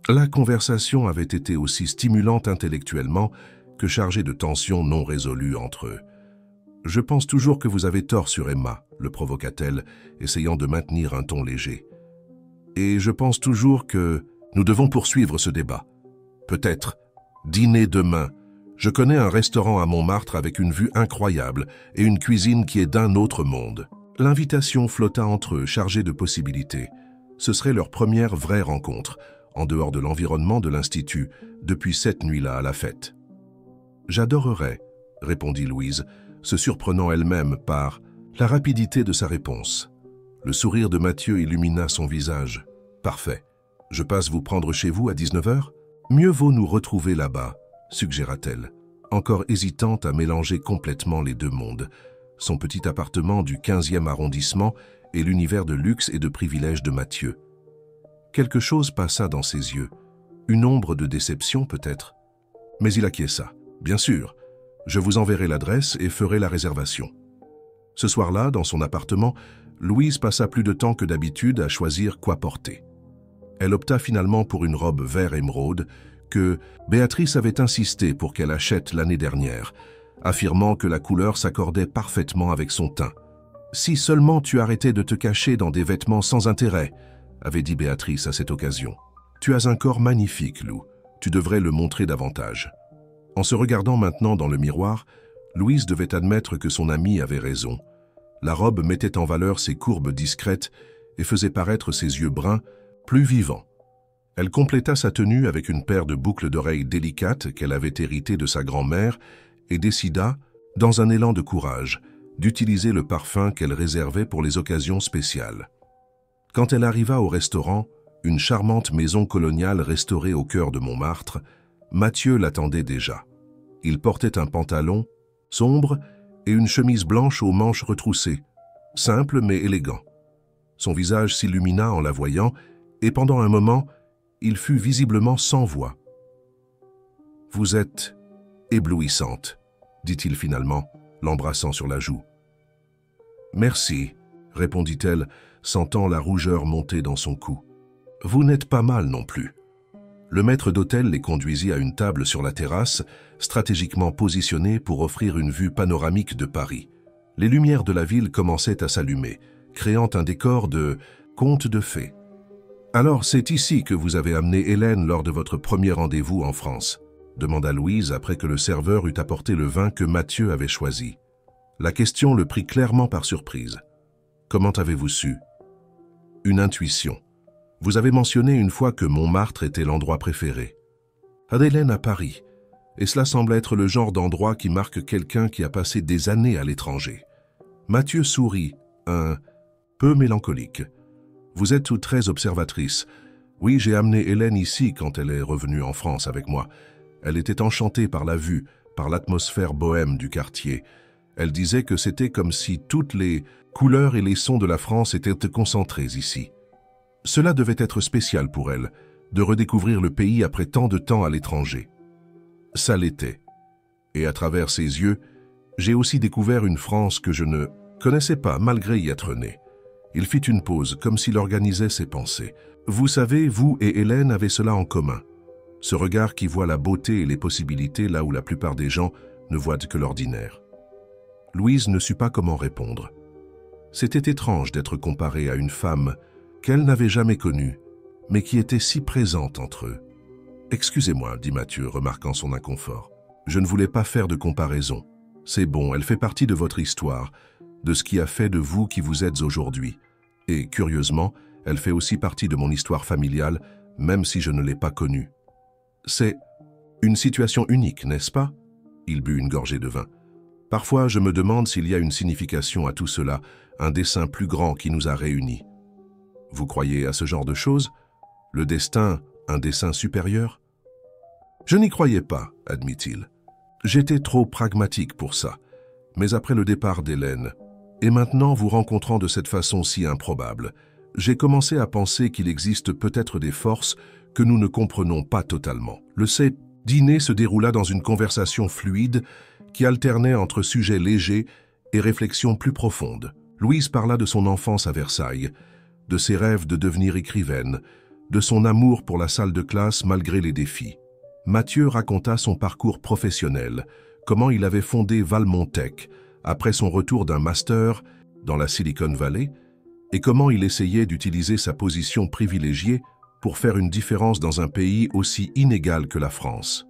La conversation avait été aussi stimulante intellectuellement que chargée de tensions non résolues entre eux. « Je pense toujours que vous avez tort sur Emma », le provoqua-t-elle, essayant de maintenir un ton léger. « Et je pense toujours que nous devons poursuivre ce débat. Peut-être dîner demain. Je connais un restaurant à Montmartre avec une vue incroyable et une cuisine qui est d'un autre monde. » L'invitation flotta entre eux, chargée de possibilités. Ce serait leur première vraie rencontre, en dehors de l'environnement de l'Institut, depuis cette nuit-là à la fête. « J'adorerais, » répondit Louise, se surprenant elle-même par la rapidité de sa réponse. Le sourire de Mathieu illumina son visage. « Parfait. Je passe vous prendre chez vous à 19h ? Mieux vaut nous retrouver là-bas, » suggéra-t-elle, encore hésitante à mélanger complètement les deux mondes, son petit appartement du 15e arrondissement et l'univers de luxe et de privilèges de Mathieu. Quelque chose passa dans ses yeux, une ombre de déception peut-être. Mais il acquiesça. « Bien sûr, je vous enverrai l'adresse et ferai la réservation. » Ce soir-là, dans son appartement, Louise passa plus de temps que d'habitude à choisir quoi porter. Elle opta finalement pour une robe vert émeraude que Béatrice avait insisté pour qu'elle achète l'année dernière, affirmant que la couleur s'accordait parfaitement avec son teint. « Si seulement tu arrêtais de te cacher dans des vêtements sans intérêt », avait dit Béatrice à cette occasion. « Tu as un corps magnifique, Lou. Tu devrais le montrer davantage. » En se regardant maintenant dans le miroir, Louise devait admettre que son amie avait raison. La robe mettait en valeur ses courbes discrètes et faisait paraître ses yeux bruns, plus vivants. Elle compléta sa tenue avec une paire de boucles d'oreilles délicates qu'elle avait héritées de sa grand-mère et décida, dans un élan de courage, d'utiliser le parfum qu'elle réservait pour les occasions spéciales. Quand elle arriva au restaurant, une charmante maison coloniale restaurée au cœur de Montmartre, Mathieu l'attendait déjà. Il portait un pantalon sombre et une chemise blanche aux manches retroussées, simple mais élégant. Son visage s'illumina en la voyant et pendant un moment, il fut visiblement sans voix. « Vous êtes éblouissante, » dit-il finalement, l'embrassant sur la joue. « Merci, » répondit-elle, sentant la rougeur monter dans son cou. « Vous n'êtes pas mal non plus. » Le maître d'hôtel les conduisit à une table sur la terrasse, stratégiquement positionnée pour offrir une vue panoramique de Paris. Les lumières de la ville commençaient à s'allumer, créant un décor de conte de fées. « Alors c'est ici que vous avez amené Hélène lors de votre premier rendez-vous en France ?» demanda Louise après que le serveur eut apporté le vin que Mathieu avait choisi. La question le prit clairement par surprise. « Comment avez-vous su ?»« Une intuition. Vous avez mentionné une fois que Montmartre était l'endroit préféré. Hélène à Paris, et cela semble être le genre d'endroit qui marque quelqu'un qui a passé des années à l'étranger. Mathieu sourit, un peu mélancolique. Vous êtes toutes très observatrice. Oui, j'ai amené Hélène ici quand elle est revenue en France avec moi. Elle était enchantée par la vue, par l'atmosphère bohème du quartier. Elle disait que c'était comme si toutes les couleurs et les sons de la France étaient concentrés ici. Cela devait être spécial pour elle, de redécouvrir le pays après tant de temps à l'étranger. Ça l'était. Et à travers ses yeux, j'ai aussi découvert une France que je ne connaissais pas malgré y être né. Il fit une pause, comme s'il organisait ses pensées. Vous savez, vous et Hélène avez cela en commun. Ce regard qui voit la beauté et les possibilités là où la plupart des gens ne voient que l'ordinaire. Louise ne sut pas comment répondre. C'était étrange d'être comparée à une femme qu'elle n'avait jamais connue, mais qui était si présente entre eux. « Excusez-moi, dit Mathieu, remarquant son inconfort. Je ne voulais pas faire de comparaison. C'est bon, elle fait partie de votre histoire, de ce qui a fait de vous qui vous êtes aujourd'hui. Et, curieusement, elle fait aussi partie de mon histoire familiale, même si je ne l'ai pas connue. C'est une situation unique, n'est-ce pas ?» Il but une gorgée de vin. « Parfois, je me demande s'il y a une signification à tout cela, un dessein plus grand qui nous a réunis. Vous croyez à ce genre de choses? Le destin, un dessein supérieur? » Je n'y croyais pas, admit-il. J'étais trop pragmatique pour ça. Mais après le départ d'Hélène, et maintenant vous rencontrant de cette façon si improbable, j'ai commencé à penser qu'il existe peut-être des forces que nous ne comprenons pas totalement. Le dîner se déroula dans une conversation fluide qui alternait entre sujets légers et réflexions plus profondes. Louise parla de son enfance à Versailles, de ses rêves de devenir écrivaine, de son amour pour la salle de classe malgré les défis. Mathieu raconta son parcours professionnel, comment il avait fondé Valmontech après son retour d'un master dans la Silicon Valley et comment il essayait d'utiliser sa position privilégiée pour faire une différence dans un pays aussi inégal que la France.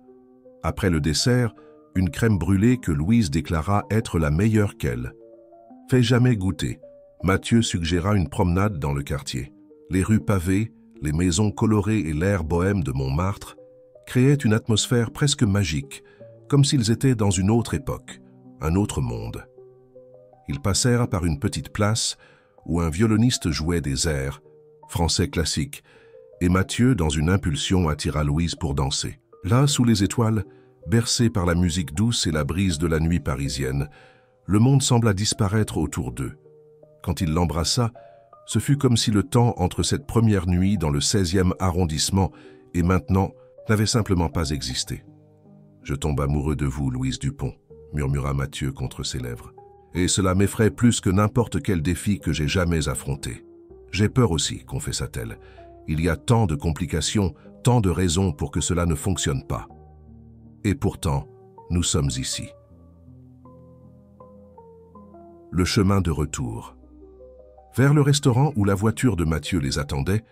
Après le dessert, une crème brûlée que Louise déclara être la meilleure qu'elle. « Fais jamais goûter », Mathieu suggéra une promenade dans le quartier. Les rues pavées, les maisons colorées et l'air bohème de Montmartre créaient une atmosphère presque magique, comme s'ils étaient dans une autre époque, un autre monde. Ils passèrent par une petite place où un violoniste jouait des airs, français classiques, et Mathieu, dans une impulsion, attira Louise pour danser. Là, sous les étoiles, bercé par la musique douce et la brise de la nuit parisienne, le monde sembla disparaître autour d'eux. Quand il l'embrassa, ce fut comme si le temps entre cette première nuit dans le 16e arrondissement et maintenant n'avait simplement pas existé. « Je tombe amoureux de vous, Louise Dupont », murmura Mathieu contre ses lèvres. « Et cela m'effraie plus que n'importe quel défi que j'ai jamais affronté. J'ai peur aussi, confessa-t-elle. Il y a tant de complications, tant de raisons pour que cela ne fonctionne pas. Et pourtant, nous sommes ici. » Le chemin de retour. Vers le restaurant où la voiture de Mathieu les attendait,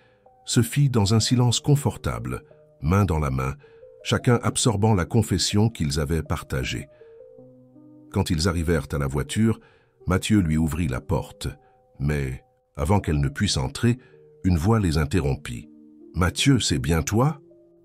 se fit dans un silence confortable, main dans la main, chacun absorbant la confession qu'ils avaient partagée. Quand ils arrivèrent à la voiture, Mathieu lui ouvrit la porte, mais, avant qu'elle ne puisse entrer, une voix les interrompit. « Mathieu, c'est bien toi ?»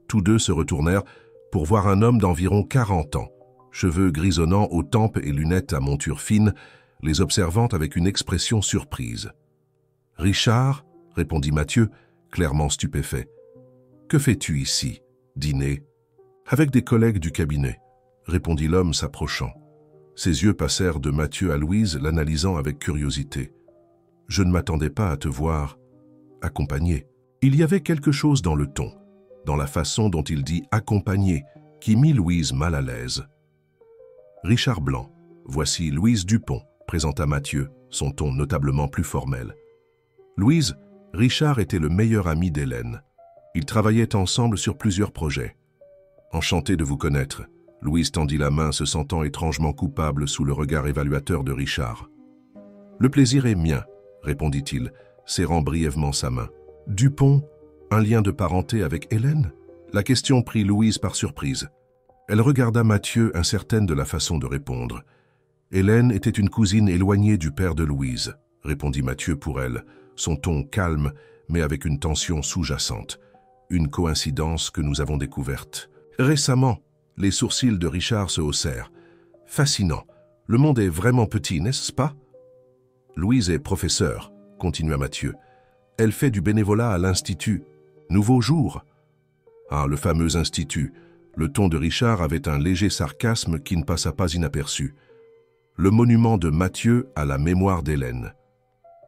Tous deux se retournèrent pour voir un homme d'environ 40 ans, cheveux grisonnants aux tempes et lunettes à monture fine, les observant avec une expression surprise. « Richard ?» répondit Mathieu, clairement stupéfait. « Que fais-tu ici? Dîner ?»« Avec des collègues du cabinet, » répondit l'homme s'approchant. Ses yeux passèrent de Mathieu à Louise, l'analysant avec curiosité. « Je ne m'attendais pas à te voir accompagné. » Il y avait quelque chose dans le ton, dans la façon dont il dit « accompagné », qui mit Louise mal à l'aise. « Richard Blanc, voici Louise Dupont », présenta Mathieu, son ton notablement plus formel. Louise, Richard était le meilleur ami d'Hélène. Ils travaillaient ensemble sur plusieurs projets. « Enchanté de vous connaître », Louise tendit la main, se sentant étrangement coupable sous le regard évaluateur de Richard. « Le plaisir est mien », répondit-il, serrant brièvement sa main. « Dupont, un lien de parenté avec Hélène ?» La question prit Louise par surprise. Elle regarda Mathieu, incertaine de la façon de répondre. « Hélène était une cousine éloignée du père de Louise », répondit Mathieu pour elle, son ton calme, mais avec une tension sous-jacente. « Une coïncidence que nous avons découverte. » Récemment, les sourcils de Richard se haussèrent. Fascinant. Le monde est vraiment petit, n'est-ce pas? Louise est professeure, continua Mathieu. Elle fait du bénévolat à l'Institut. Nouveau jour. Ah, le fameux Institut. Le ton de Richard avait un léger sarcasme qui ne passa pas inaperçu. Le monument de Mathieu à la mémoire d'Hélène.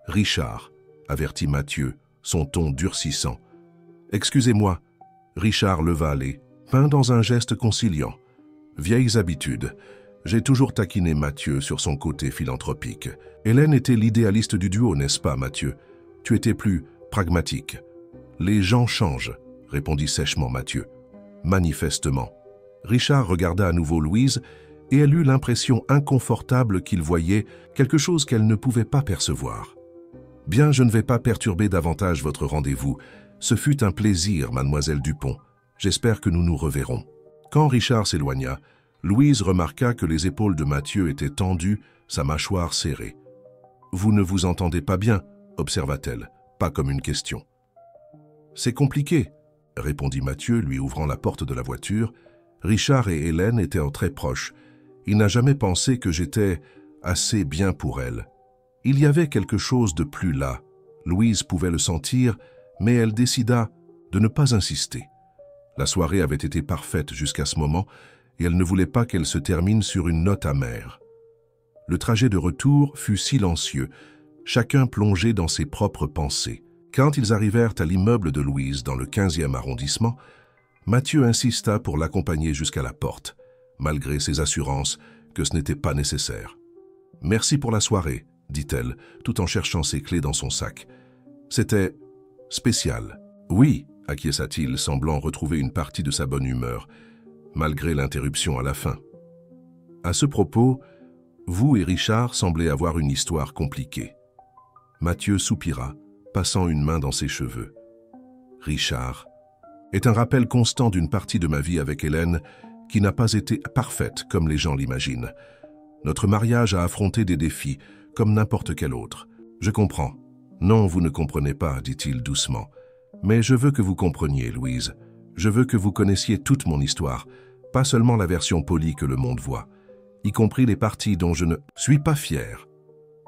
Richard, avertit Mathieu, son ton durcissant. Excusez-moi. Richard leva les mains dans un geste conciliant. Vieilles habitudes. J'ai toujours taquiné Mathieu sur son côté philanthropique. Hélène était l'idéaliste du duo, n'est-ce pas, Mathieu? Tu étais plus pragmatique. Les gens changent, répondit sèchement Mathieu. Manifestement. Richard regarda à nouveau Louise et elle eut l'impression inconfortable qu'il voyait quelque chose qu'elle ne pouvait pas percevoir. Bien, je ne vais pas perturber davantage votre rendez-vous. Ce fut un plaisir, mademoiselle Dupont. J'espère que nous nous reverrons. Quand Richard s'éloigna, Louise remarqua que les épaules de Mathieu étaient tendues, sa mâchoire serrée. « Vous ne vous entendez pas bien ?» observa-t-elle, pas comme une question. « C'est compliqué », répondit Mathieu, lui ouvrant la porte de la voiture. Richard et Hélène étaient très proches. Il n'a jamais pensé que j'étais assez bien pour elle. Il y avait quelque chose de plus là. Louise pouvait le sentir, mais elle décida de ne pas insister. La soirée avait été parfaite jusqu'à ce moment, et elle ne voulait pas qu'elle se termine sur une note amère. Le trajet de retour fut silencieux, chacun plongé dans ses propres pensées. Quand ils arrivèrent à l'immeuble de Louise dans le 15e arrondissement, Mathieu insista pour l'accompagner jusqu'à la porte, malgré ses assurances que ce n'était pas nécessaire. « Merci pour la soirée », dit-elle, tout en cherchant ses clés dans son sac. « C'était spécial. »« Oui », acquiesça-t-il, semblant retrouver une partie de sa bonne humeur, malgré l'interruption à la fin. À ce propos, vous et Richard semblez avoir une histoire compliquée. Mathieu soupira, passant une main dans ses cheveux. Richard est un rappel constant d'une partie de ma vie avec Hélène qui n'a pas été parfaite comme les gens l'imaginent. Notre mariage a affronté des défis, comme n'importe quel autre. Je comprends. Non, vous ne comprenez pas, dit-il doucement. Mais je veux que vous compreniez, Louise. Je veux que vous connaissiez toute mon histoire, pas seulement la version polie que le monde voit, y compris les parties dont je ne suis pas fier.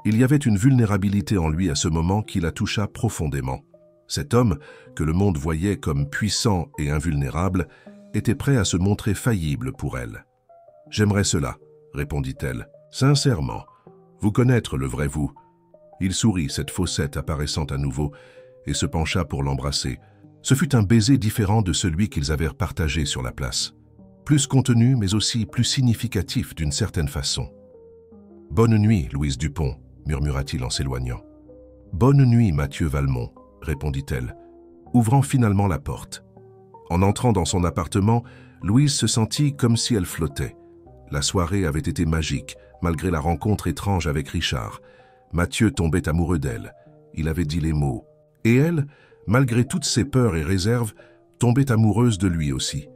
Il y avait une vulnérabilité en lui à ce moment qui la toucha profondément. Cet homme, que le monde voyait comme puissant et invulnérable, était prêt à se montrer faillible pour elle. « J'aimerais cela », répondit-elle, sincèrement, « vous connaître le vrai vous. » Il sourit, cette faussette apparaissant à nouveau, et se pencha pour l'embrasser. Ce fut un baiser différent de celui qu'ils avaient partagé sur la place. Plus contenu, mais aussi plus significatif d'une certaine façon. « Bonne nuit, Louise Dupont », murmura-t-il en s'éloignant. « Bonne nuit, Mathieu Valmont », répondit-elle, ouvrant finalement la porte. En entrant dans son appartement, Louise se sentit comme si elle flottait. La soirée avait été magique, malgré la rencontre étrange avec Richard. Mathieu tombait amoureux d'elle. Il avait dit les mots. Et elle, malgré toutes ses peurs et réserves, tombait amoureuse de lui aussi.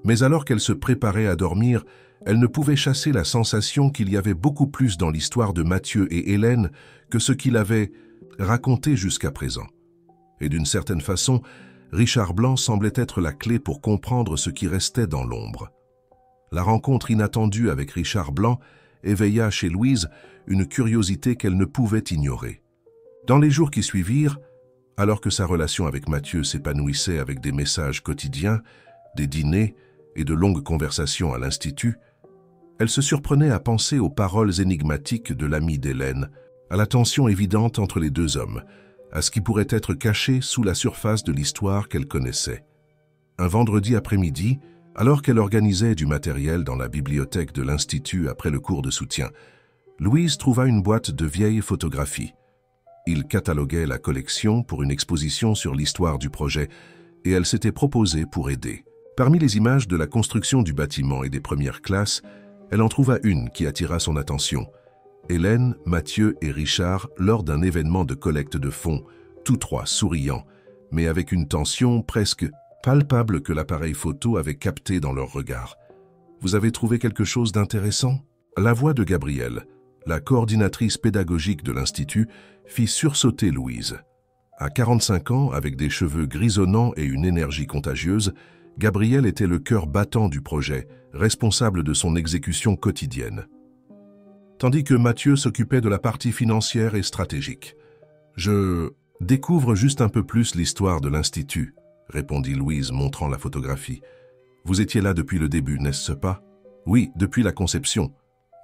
Mais alors qu'elle se préparait à dormir, elle ne pouvait chasser la sensation qu'il y avait beaucoup plus dans l'histoire de Mathieu et Hélène que ce qu'il avait raconté jusqu'à présent. Et d'une certaine façon, Richard Blanc semblait être la clé pour comprendre ce qui restait dans l'ombre. La rencontre inattendue avec Richard Blanc éveilla chez Louise une curiosité qu'elle ne pouvait ignorer. Dans les jours qui suivirent, alors que sa relation avec Mathieu s'épanouissait avec des messages quotidiens, des dîners et de longues conversations à l'Institut, elle se surprenait à penser aux paroles énigmatiques de l'ami d'Hélène, à la tension évidente entre les deux hommes, à ce qui pourrait être caché sous la surface de l'histoire qu'elle connaissait. Un vendredi après-midi, alors qu'elle organisait du matériel dans la bibliothèque de l'Institut après le cours de soutien, Louise trouva une boîte de vieilles photographies. Il cataloguait la collection pour une exposition sur l'histoire du projet et elle s'était proposée pour aider. Parmi les images de la construction du bâtiment et des premières classes, elle en trouva une qui attira son attention. Hélène, Mathieu et Richard lors d'un événement de collecte de fonds, tous trois souriants, mais avec une tension presque palpable que l'appareil photo avait captée dans leur regard. « Vous avez trouvé quelque chose d'intéressant ?» La voix de Gabrielle, la coordinatrice pédagogique de l'Institut, fit sursauter Louise. À 45 ans, avec des cheveux grisonnants et une énergie contagieuse, Gabriel était le cœur battant du projet, responsable de son exécution quotidienne. Tandis que Mathieu s'occupait de la partie financière et stratégique. « Je découvre juste un peu plus l'histoire de l'Institut », répondit Louise, montrant la photographie. « Vous étiez là depuis le début, n'est-ce pas ?»« Oui, depuis la conception. »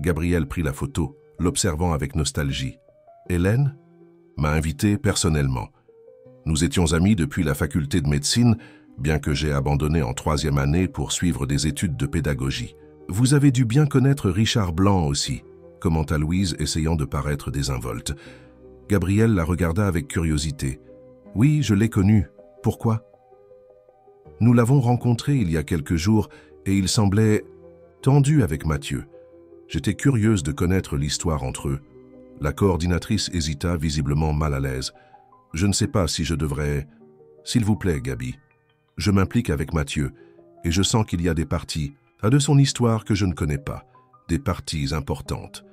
Gabriel prit la photo, l'observant avec nostalgie. « Hélène m'a invité personnellement. Nous étions amis depuis la faculté de médecine, bien que j'ai abandonné en 3e année pour suivre des études de pédagogie. Vous avez dû bien connaître Richard Blanc aussi, commenta Louise, essayant de paraître désinvolte. Gabriel la regarda avec curiosité. Oui, je l'ai connu. Pourquoi? Nous l'avons rencontré il y a quelques jours et il semblait tendu avec Mathieu. J'étais curieuse de connaître l'histoire entre eux. La coordinatrice hésita, visiblement mal à l'aise. Je ne sais pas si je devrais... S'il vous plaît, Gabi. Je m'implique avec Mathieu et je sens qu'il y a des parties de son histoire que je ne connais pas, des parties importantes.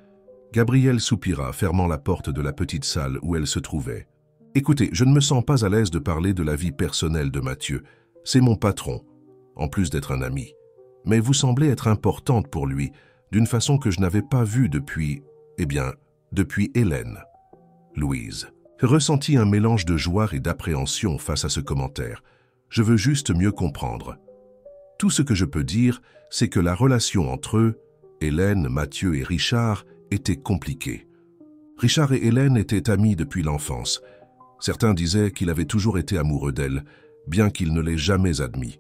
Gabriel soupira, fermant la porte de la petite salle où elle se trouvait. Écoutez, je ne me sens pas à l'aise de parler de la vie personnelle de Mathieu. C'est mon patron, en plus d'être un ami. Mais vous semblez être importante pour lui, d'une façon que je n'avais pas vue depuis... depuis Hélène. Louise ressentit un mélange de joie et d'appréhension face à ce commentaire. Je veux juste mieux comprendre. Tout ce que je peux dire, c'est que la relation entre eux, Hélène, Mathieu et Richard, était compliquée. Richard et Hélène étaient amis depuis l'enfance. Certains disaient qu'il avait toujours été amoureux d'elle, bien qu'il ne l'ait jamais admis.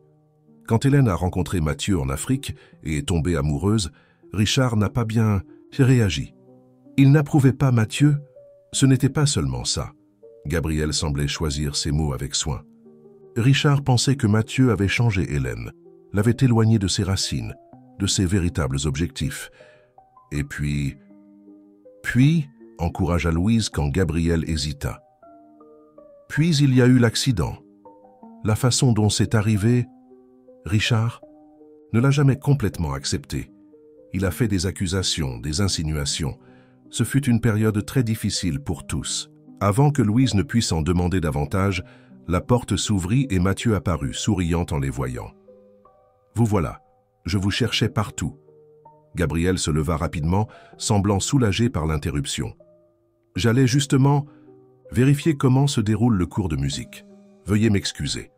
Quand Hélène a rencontré Mathieu en Afrique et est tombée amoureuse, Richard n'a pas bien réagi. Il n'approuvait pas Mathieu. Ce n'était pas seulement ça. Gabriel semblait choisir ses mots avec soin. Richard pensait que Mathieu avait changé Hélène, l'avait éloignée de ses racines, de ses véritables objectifs. Et puis, encouragea Louise quand Gabriel hésita. Puis il y a eu l'accident. La façon dont c'est arrivé, Richard ne l'a jamais complètement accepté. Il a fait des accusations, des insinuations. Ce fut une période très difficile pour tous. Avant que Louise ne puisse en demander davantage, la porte s'ouvrit et Mathieu apparut, souriant en les voyant. « Vous voilà, je vous cherchais partout. » Gabriel se leva rapidement, semblant soulagé par l'interruption. « J'allais justement vérifier comment se déroule le cours de musique. Veuillez m'excuser. »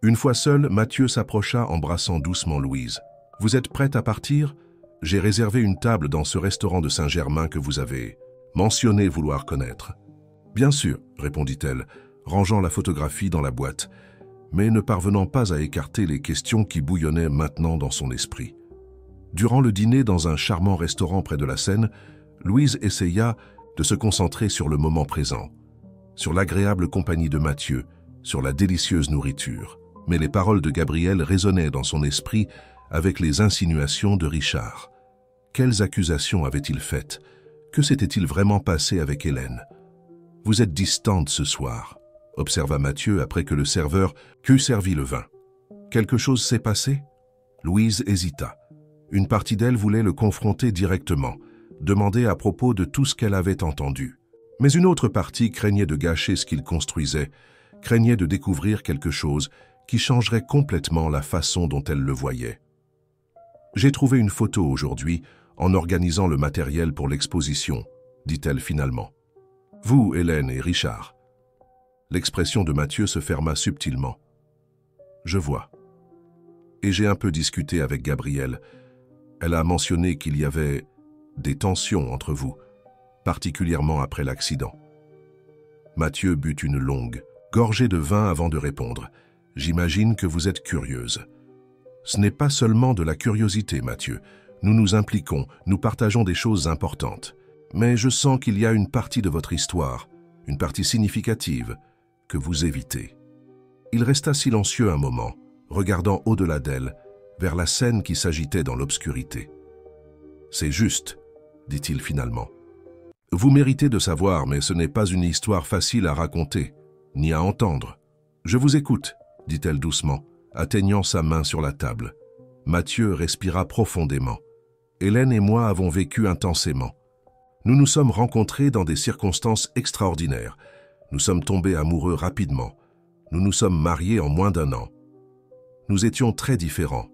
Une fois seul, Mathieu s'approcha embrassant doucement Louise. « Vous êtes prête à partir ? J'ai réservé une table dans ce restaurant de Saint-Germain que vous avez mentionné vouloir connaître. »« Bien sûr, » répondit-elle, rangeant la photographie dans la boîte, mais ne parvenant pas à écarter les questions qui bouillonnaient maintenant dans son esprit. Durant le dîner dans un charmant restaurant près de la Seine, Louise essaya de se concentrer sur le moment présent, sur l'agréable compagnie de Mathieu, sur la délicieuse nourriture. Mais les paroles de Gabriel résonnaient dans son esprit avec les insinuations de Richard. Quelles accusations avait-il faites? Que s'était-il vraiment passé avec Hélène? « Vous êtes distante ce soir », observa Mathieu après que le serveur eut servi le vin. « Quelque chose s'est passé ?» Louise hésita. Une partie d'elle voulait le confronter directement, demander à propos de tout ce qu'elle avait entendu. Mais une autre partie craignait de gâcher ce qu'il construisait, craignait de découvrir quelque chose qui changerait complètement la façon dont elle le voyait. « J'ai trouvé une photo aujourd'hui en organisant le matériel pour l'exposition, dit-elle finalement. « Vous, Hélène et Richard. » L'expression de Mathieu se ferma subtilement. « Je vois. » Et j'ai un peu discuté avec Gabrielle. Elle a mentionné qu'il y avait des tensions entre vous, particulièrement après l'accident. Mathieu but une longue gorgée de vin avant de répondre. « J'imagine que vous êtes curieuse. » Ce n'est pas seulement de la curiosité, Mathieu. Nous nous impliquons, nous partageons des choses importantes. Mais je sens qu'il y a une partie de votre histoire, une partie significative, que vous évitez. Il resta silencieux un moment, regardant au-delà d'elle, vers la scène qui s'agitait dans l'obscurité. « C'est juste, » dit-il finalement. « Vous méritez de savoir, mais ce n'est pas une histoire facile à raconter, ni à entendre. Je vous écoute, » dit-elle doucement, atteignant sa main sur la table. Mathieu respira profondément. Hélène et moi avons vécu intensément. Nous nous sommes rencontrés dans des circonstances extraordinaires. Nous sommes tombés amoureux rapidement. Nous nous sommes mariés en moins d'1 an. Nous étions très différents.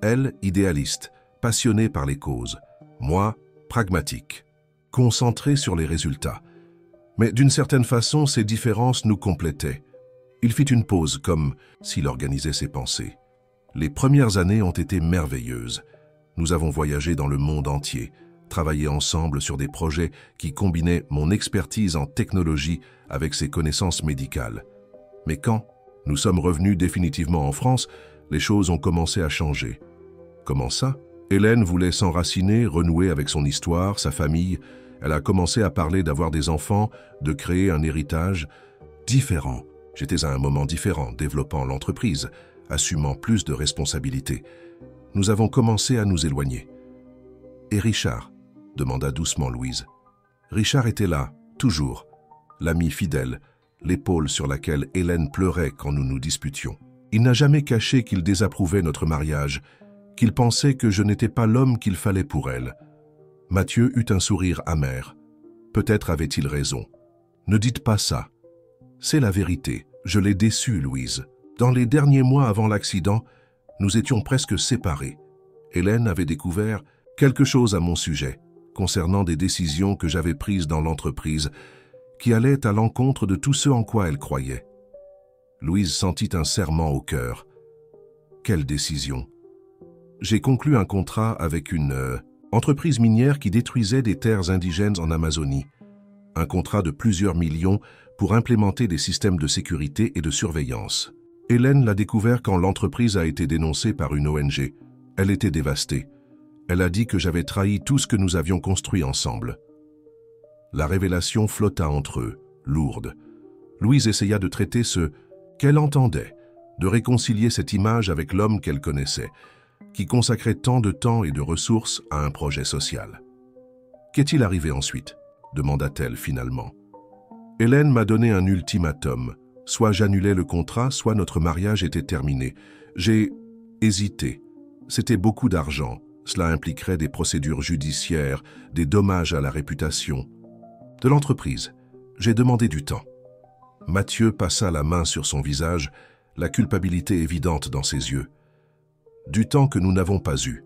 Elle, idéaliste, passionnée par les causes. Moi, pragmatique, concentré sur les résultats. Mais d'une certaine façon, ces différences nous complétaient. Il fit une pause, comme s'il organisait ses pensées. Les premières années ont été merveilleuses. Nous avons voyagé dans le monde entier, travaillé ensemble sur des projets qui combinaient mon expertise en technologie avec ses connaissances médicales. Mais quand nous sommes revenus définitivement en France, les choses ont commencé à changer. Comment ça? Hélène voulait s'enraciner, renouer avec son histoire, sa famille. Elle a commencé à parler d'avoir des enfants, de créer un héritage différent. J'étais à un moment différent, développant l'entreprise, assumant plus de responsabilités. Nous avons commencé à nous éloigner. « Et Richard ?» demanda doucement Louise. Richard était là, toujours, l'ami fidèle, l'épaule sur laquelle Hélène pleurait quand nous nous disputions. Il n'a jamais caché qu'il désapprouvait notre mariage, qu'il pensait que je n'étais pas l'homme qu'il fallait pour elle. Mathieu eut un sourire amer. Peut-être avait-il raison. Ne dites pas ça. C'est la vérité. Je l'ai déçu, Louise. Dans les derniers mois avant l'accident, nous étions presque séparés. Hélène avait découvert quelque chose à mon sujet, concernant des décisions que j'avais prises dans l'entreprise, qui allaient à l'encontre de tout ce en quoi elle croyait. Louise sentit un serrement au cœur. Quelle décision? J'ai conclu un contrat avec une entreprise minière qui détruisait des terres indigènes en Amazonie. Un contrat de plusieurs millions pour implémenter des systèmes de sécurité et de surveillance. Hélène l'a découvert quand l'entreprise a été dénoncée par une ONG. Elle était dévastée. Elle a dit que j'avais trahi tout ce que nous avions construit ensemble. La révélation flotta entre eux, lourde. Louise essaya de traiter ce qu'elle entendait, de réconcilier cette image avec l'homme qu'elle connaissait, qui consacrait tant de temps et de ressources à un projet social. « Qu'est-il arrivé ensuite ?» demanda-t-elle finalement. Hélène m'a donné un ultimatum. Soit j'annulais le contrat, soit notre mariage était terminé. J'ai hésité. C'était beaucoup d'argent. Cela impliquerait des procédures judiciaires, des dommages à la réputation de l'entreprise. J'ai demandé du temps. Mathieu passa la main sur son visage, la culpabilité évidente dans ses yeux. Du temps que nous n'avons pas eu.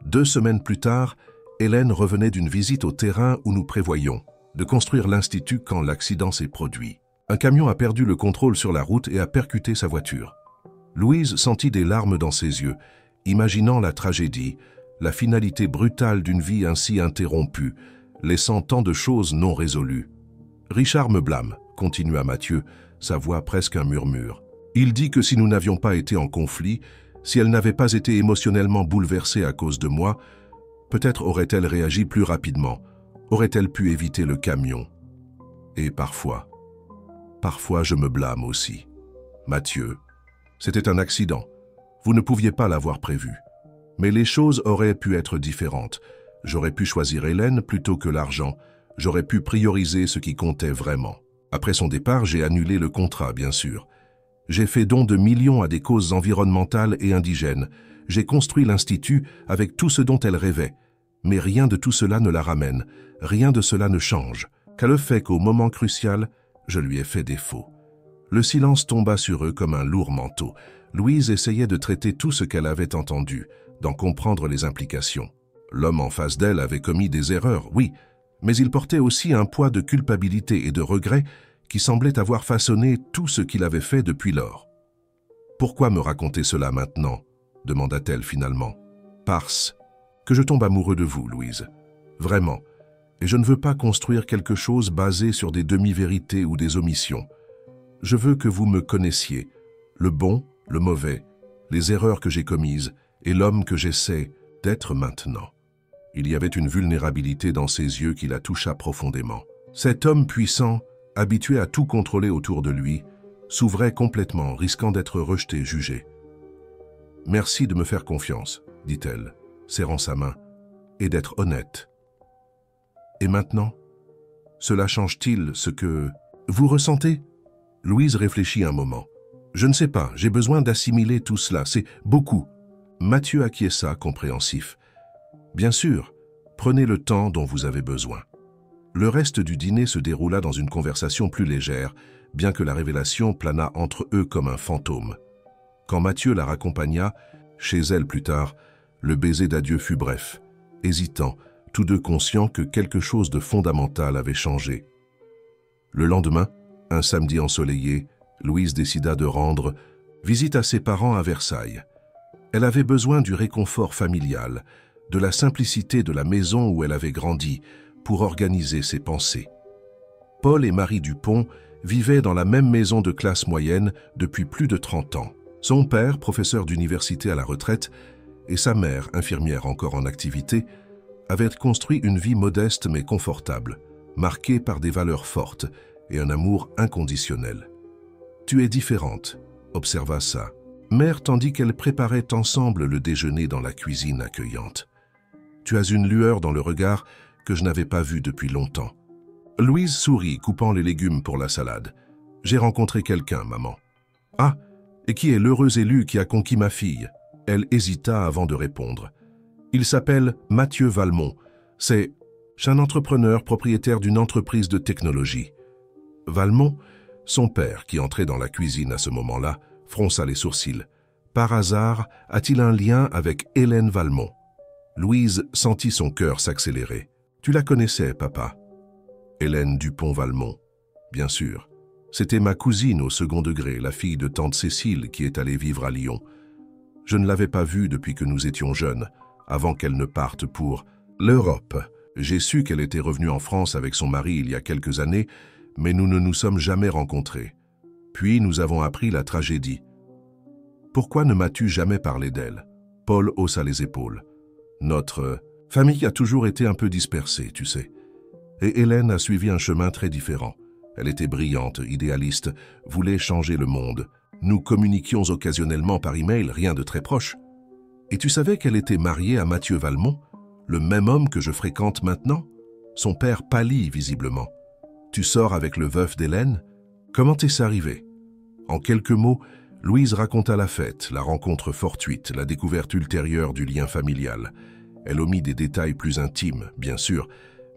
2 semaines plus tard, Hélène revenait d'une visite au terrain où nous prévoyions de construire l'institut quand l'accident s'est produit. Un camion a perdu le contrôle sur la route et a percuté sa voiture. Louise sentit des larmes dans ses yeux, imaginant la tragédie, la finalité brutale d'une vie ainsi interrompue, laissant tant de choses non résolues. « Richard me blâme », continua Mathieu, sa voix presque un murmure. « Il dit que si nous n'avions pas été en conflit, si elle n'avait pas été émotionnellement bouleversée à cause de moi, peut-être aurait-elle réagi plus rapidement, aurait-elle pu éviter le camion. Et parfois je me blâme aussi. Mathieu, c'était un accident. Vous ne pouviez pas l'avoir prévu. Mais les choses auraient pu être différentes. J'aurais pu choisir Hélène plutôt que l'argent. J'aurais pu prioriser ce qui comptait vraiment. Après son départ, j'ai annulé le contrat, bien sûr. J'ai fait don de millions à des causes environnementales et indigènes. J'ai construit l'Institut avec tout ce dont elle rêvait. Mais rien de tout cela ne la ramène. Rien de cela ne change. Qu'à le fait qu'au moment crucial, je lui ai fait défaut. Le silence tomba sur eux comme un lourd manteau. Louise essayait de traiter tout ce qu'elle avait entendu, d'en comprendre les implications. L'homme en face d'elle avait commis des erreurs, oui, mais il portait aussi un poids de culpabilité et de regret qui semblait avoir façonné tout ce qu'il avait fait depuis lors. « Pourquoi me raconter cela maintenant ?» demanda-t-elle finalement. « Parce que je tombe amoureux de vous, Louise. Vraiment. Et je ne veux pas construire quelque chose basé sur des demi-vérités ou des omissions. Je veux que vous me connaissiez, le bon, le mauvais, les erreurs que j'ai commises et l'homme que j'essaie d'être maintenant. » Il y avait une vulnérabilité dans ses yeux qui la toucha profondément. Cet homme puissant, habitué à tout contrôler autour de lui, s'ouvrait complètement, risquant d'être rejeté, jugé. « Merci de me faire confiance, » dit-elle, serrant sa main, « et d'être honnête. » Et maintenant, cela change-t-il ce que vous ressentez? Louise réfléchit un moment. Je ne sais pas, j'ai besoin d'assimiler tout cela, c'est beaucoup. Mathieu acquiesça, compréhensif. Bien sûr, prenez le temps dont vous avez besoin. Le reste du dîner se déroula dans une conversation plus légère, bien que la révélation plana entre eux comme un fantôme. Quand Mathieu la raccompagna, chez elle plus tard, le baiser d'adieu fut bref, hésitant, tous deux conscients que quelque chose de fondamental avait changé. Le lendemain, un samedi ensoleillé, Louise décida de rendre visite à ses parents à Versailles. Elle avait besoin du réconfort familial, de la simplicité de la maison où elle avait grandi, pour organiser ses pensées. Paul et Marie Dupont vivaient dans la même maison de classe moyenne depuis plus de 30 ans. Son père, professeur d'université à la retraite, et sa mère, infirmière encore en activité, avaient construit une vie modeste mais confortable, marquée par des valeurs fortes et un amour inconditionnel. « Tu es différente », observa sa mère tandis qu'elle préparait ensemble le déjeuner dans la cuisine accueillante. « Tu as une lueur dans le regard que je n'avais pas vue depuis longtemps. » Louise sourit, coupant les légumes pour la salade. « J'ai rencontré quelqu'un, maman. »« Ah, et qui est l'heureux élu qui a conquis ma fille ?» Elle hésita avant de répondre. « Il s'appelle Mathieu Valmont. C'est un entrepreneur propriétaire d'une entreprise de technologie. » Valmont, son père, qui entrait dans la cuisine à ce moment-là, fronça les sourcils. Par hasard, a-t-il un lien avec Hélène Valmont? Louise sentit son cœur s'accélérer. « Tu la connaissais, papa ?» Hélène Dupont-Valmont. Bien sûr. C'était ma cousine au second degré, la fille de tante Cécile qui est allée vivre à Lyon. Je ne l'avais pas vue depuis que nous étions jeunes, avant qu'elle ne parte pour l'Europe. J'ai su qu'elle était revenue en France avec son mari il y a quelques années, mais nous ne nous sommes jamais rencontrés. Puis nous avons appris la tragédie. Pourquoi ne m'as-tu jamais parlé d'elle? Paul haussa les épaules. Notre famille a toujours été un peu dispersée, tu sais. Et Hélène a suivi un chemin très différent. Elle était brillante, idéaliste, voulait changer le monde. Nous communiquions occasionnellement par email, rien de très proche. Et tu savais qu'elle était mariée à Mathieu Valmont, le même homme que je fréquente maintenant? Son père pâlit visiblement. Tu sors avec le veuf d'Hélène? Comment est-ce arrivé? En quelques mots, Louise raconta la fête, la rencontre fortuite, la découverte ultérieure du lien familial. Elle omit des détails plus intimes, bien sûr,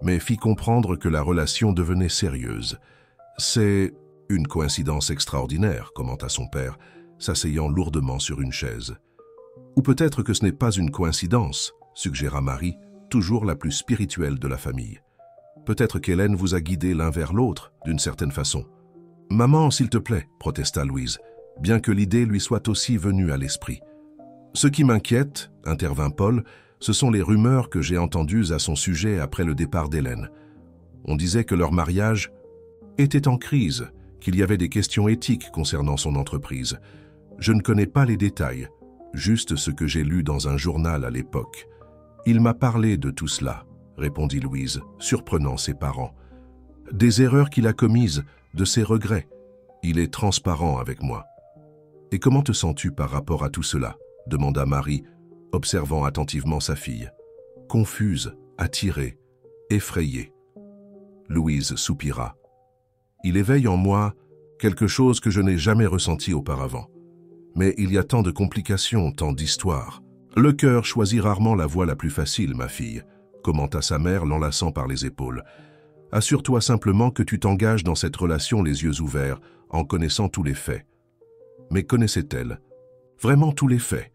mais fit comprendre que la relation devenait sérieuse. C'est une coïncidence extraordinaire, commenta son père, s'asseyant lourdement sur une chaise. Ou peut-être que ce n'est pas une coïncidence, suggéra Marie, toujours la plus spirituelle de la famille. Peut-être qu'Hélène vous a guidé l'un vers l'autre, d'une certaine façon. Maman, s'il te plaît, protesta Louise, bien que l'idée lui soit aussi venue à l'esprit. Ce qui m'inquiète, intervint Paul, ce sont les rumeurs que j'ai entendues à son sujet après le départ d'Hélène. On disait que leur mariage était en crise, qu'il y avait des questions éthiques concernant son entreprise. Je ne connais pas les détails, juste ce que j'ai lu dans un journal à l'époque. Il m'a parlé de tout cela, répondit Louise, surprenant ses parents. Des erreurs qu'il a commises, de ses regrets. Il est transparent avec moi. Et comment te sens-tu par rapport à tout cela? Demanda Marie, observant attentivement sa fille. Confuse, attirée, effrayée. Louise soupira. Il éveille en moi quelque chose que je n'ai jamais ressenti auparavant. Mais il y a tant de complications, tant d'histoires. Le cœur choisit rarement la voie la plus facile, ma fille, commenta sa mère l'enlaçant par les épaules. Assure-toi simplement que tu t'engages dans cette relation les yeux ouverts, en connaissant tous les faits. Mais connaissait-elle vraiment tous les faits?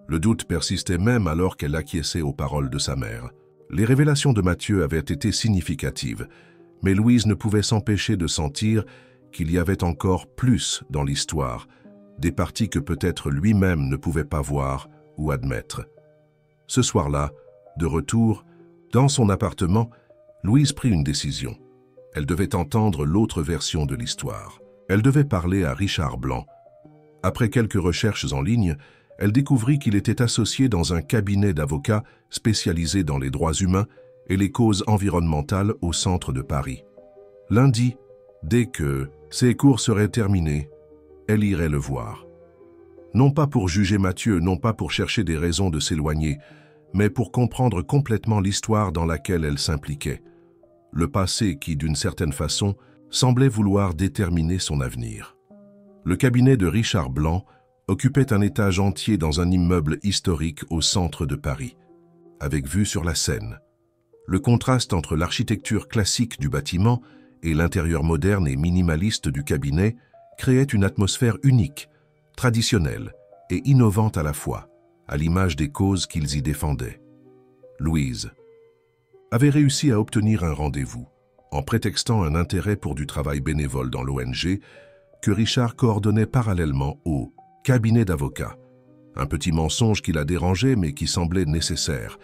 Le doute persistait même alors qu'elle acquiesçait aux paroles de sa mère. Les révélations de Mathieu avaient été significatives, mais Louise ne pouvait s'empêcher de sentir qu'il y avait encore plus dans l'histoire, des parties que peut-être lui-même ne pouvait pas voir ou admettre. Ce soir-là, de retour, dans son appartement, Louise prit une décision. Elle devait entendre l'autre version de l'histoire. Elle devait parler à Richard Blanc. Après quelques recherches en ligne, elle découvrit qu'il était associé dans un cabinet d'avocats spécialisé dans les droits humains et les causes environnementales au centre de Paris. Lundi, dès que ses cours seraient terminés, elle irait le voir. Non pas pour juger Mathieu, non pas pour chercher des raisons de s'éloigner, mais pour comprendre complètement l'histoire dans laquelle elle s'impliquait. Le passé qui, d'une certaine façon, semblait vouloir déterminer son avenir. Le cabinet de Richard Blanc occupait un étage entier dans un immeuble historique au centre de Paris, avec vue sur la Seine. Le contraste entre l'architecture classique du bâtiment et l'intérieur moderne et minimaliste du cabinet créait une atmosphère unique, traditionnelle et innovante à la fois, à l'image des causes qu'ils y défendaient. Louise avait réussi à obtenir un rendez-vous, en prétextant un intérêt pour du travail bénévole dans l'ONG que Richard coordonnait parallèlement au cabinet d'avocats. Un petit mensonge qui la dérangeait mais qui semblait nécessaire.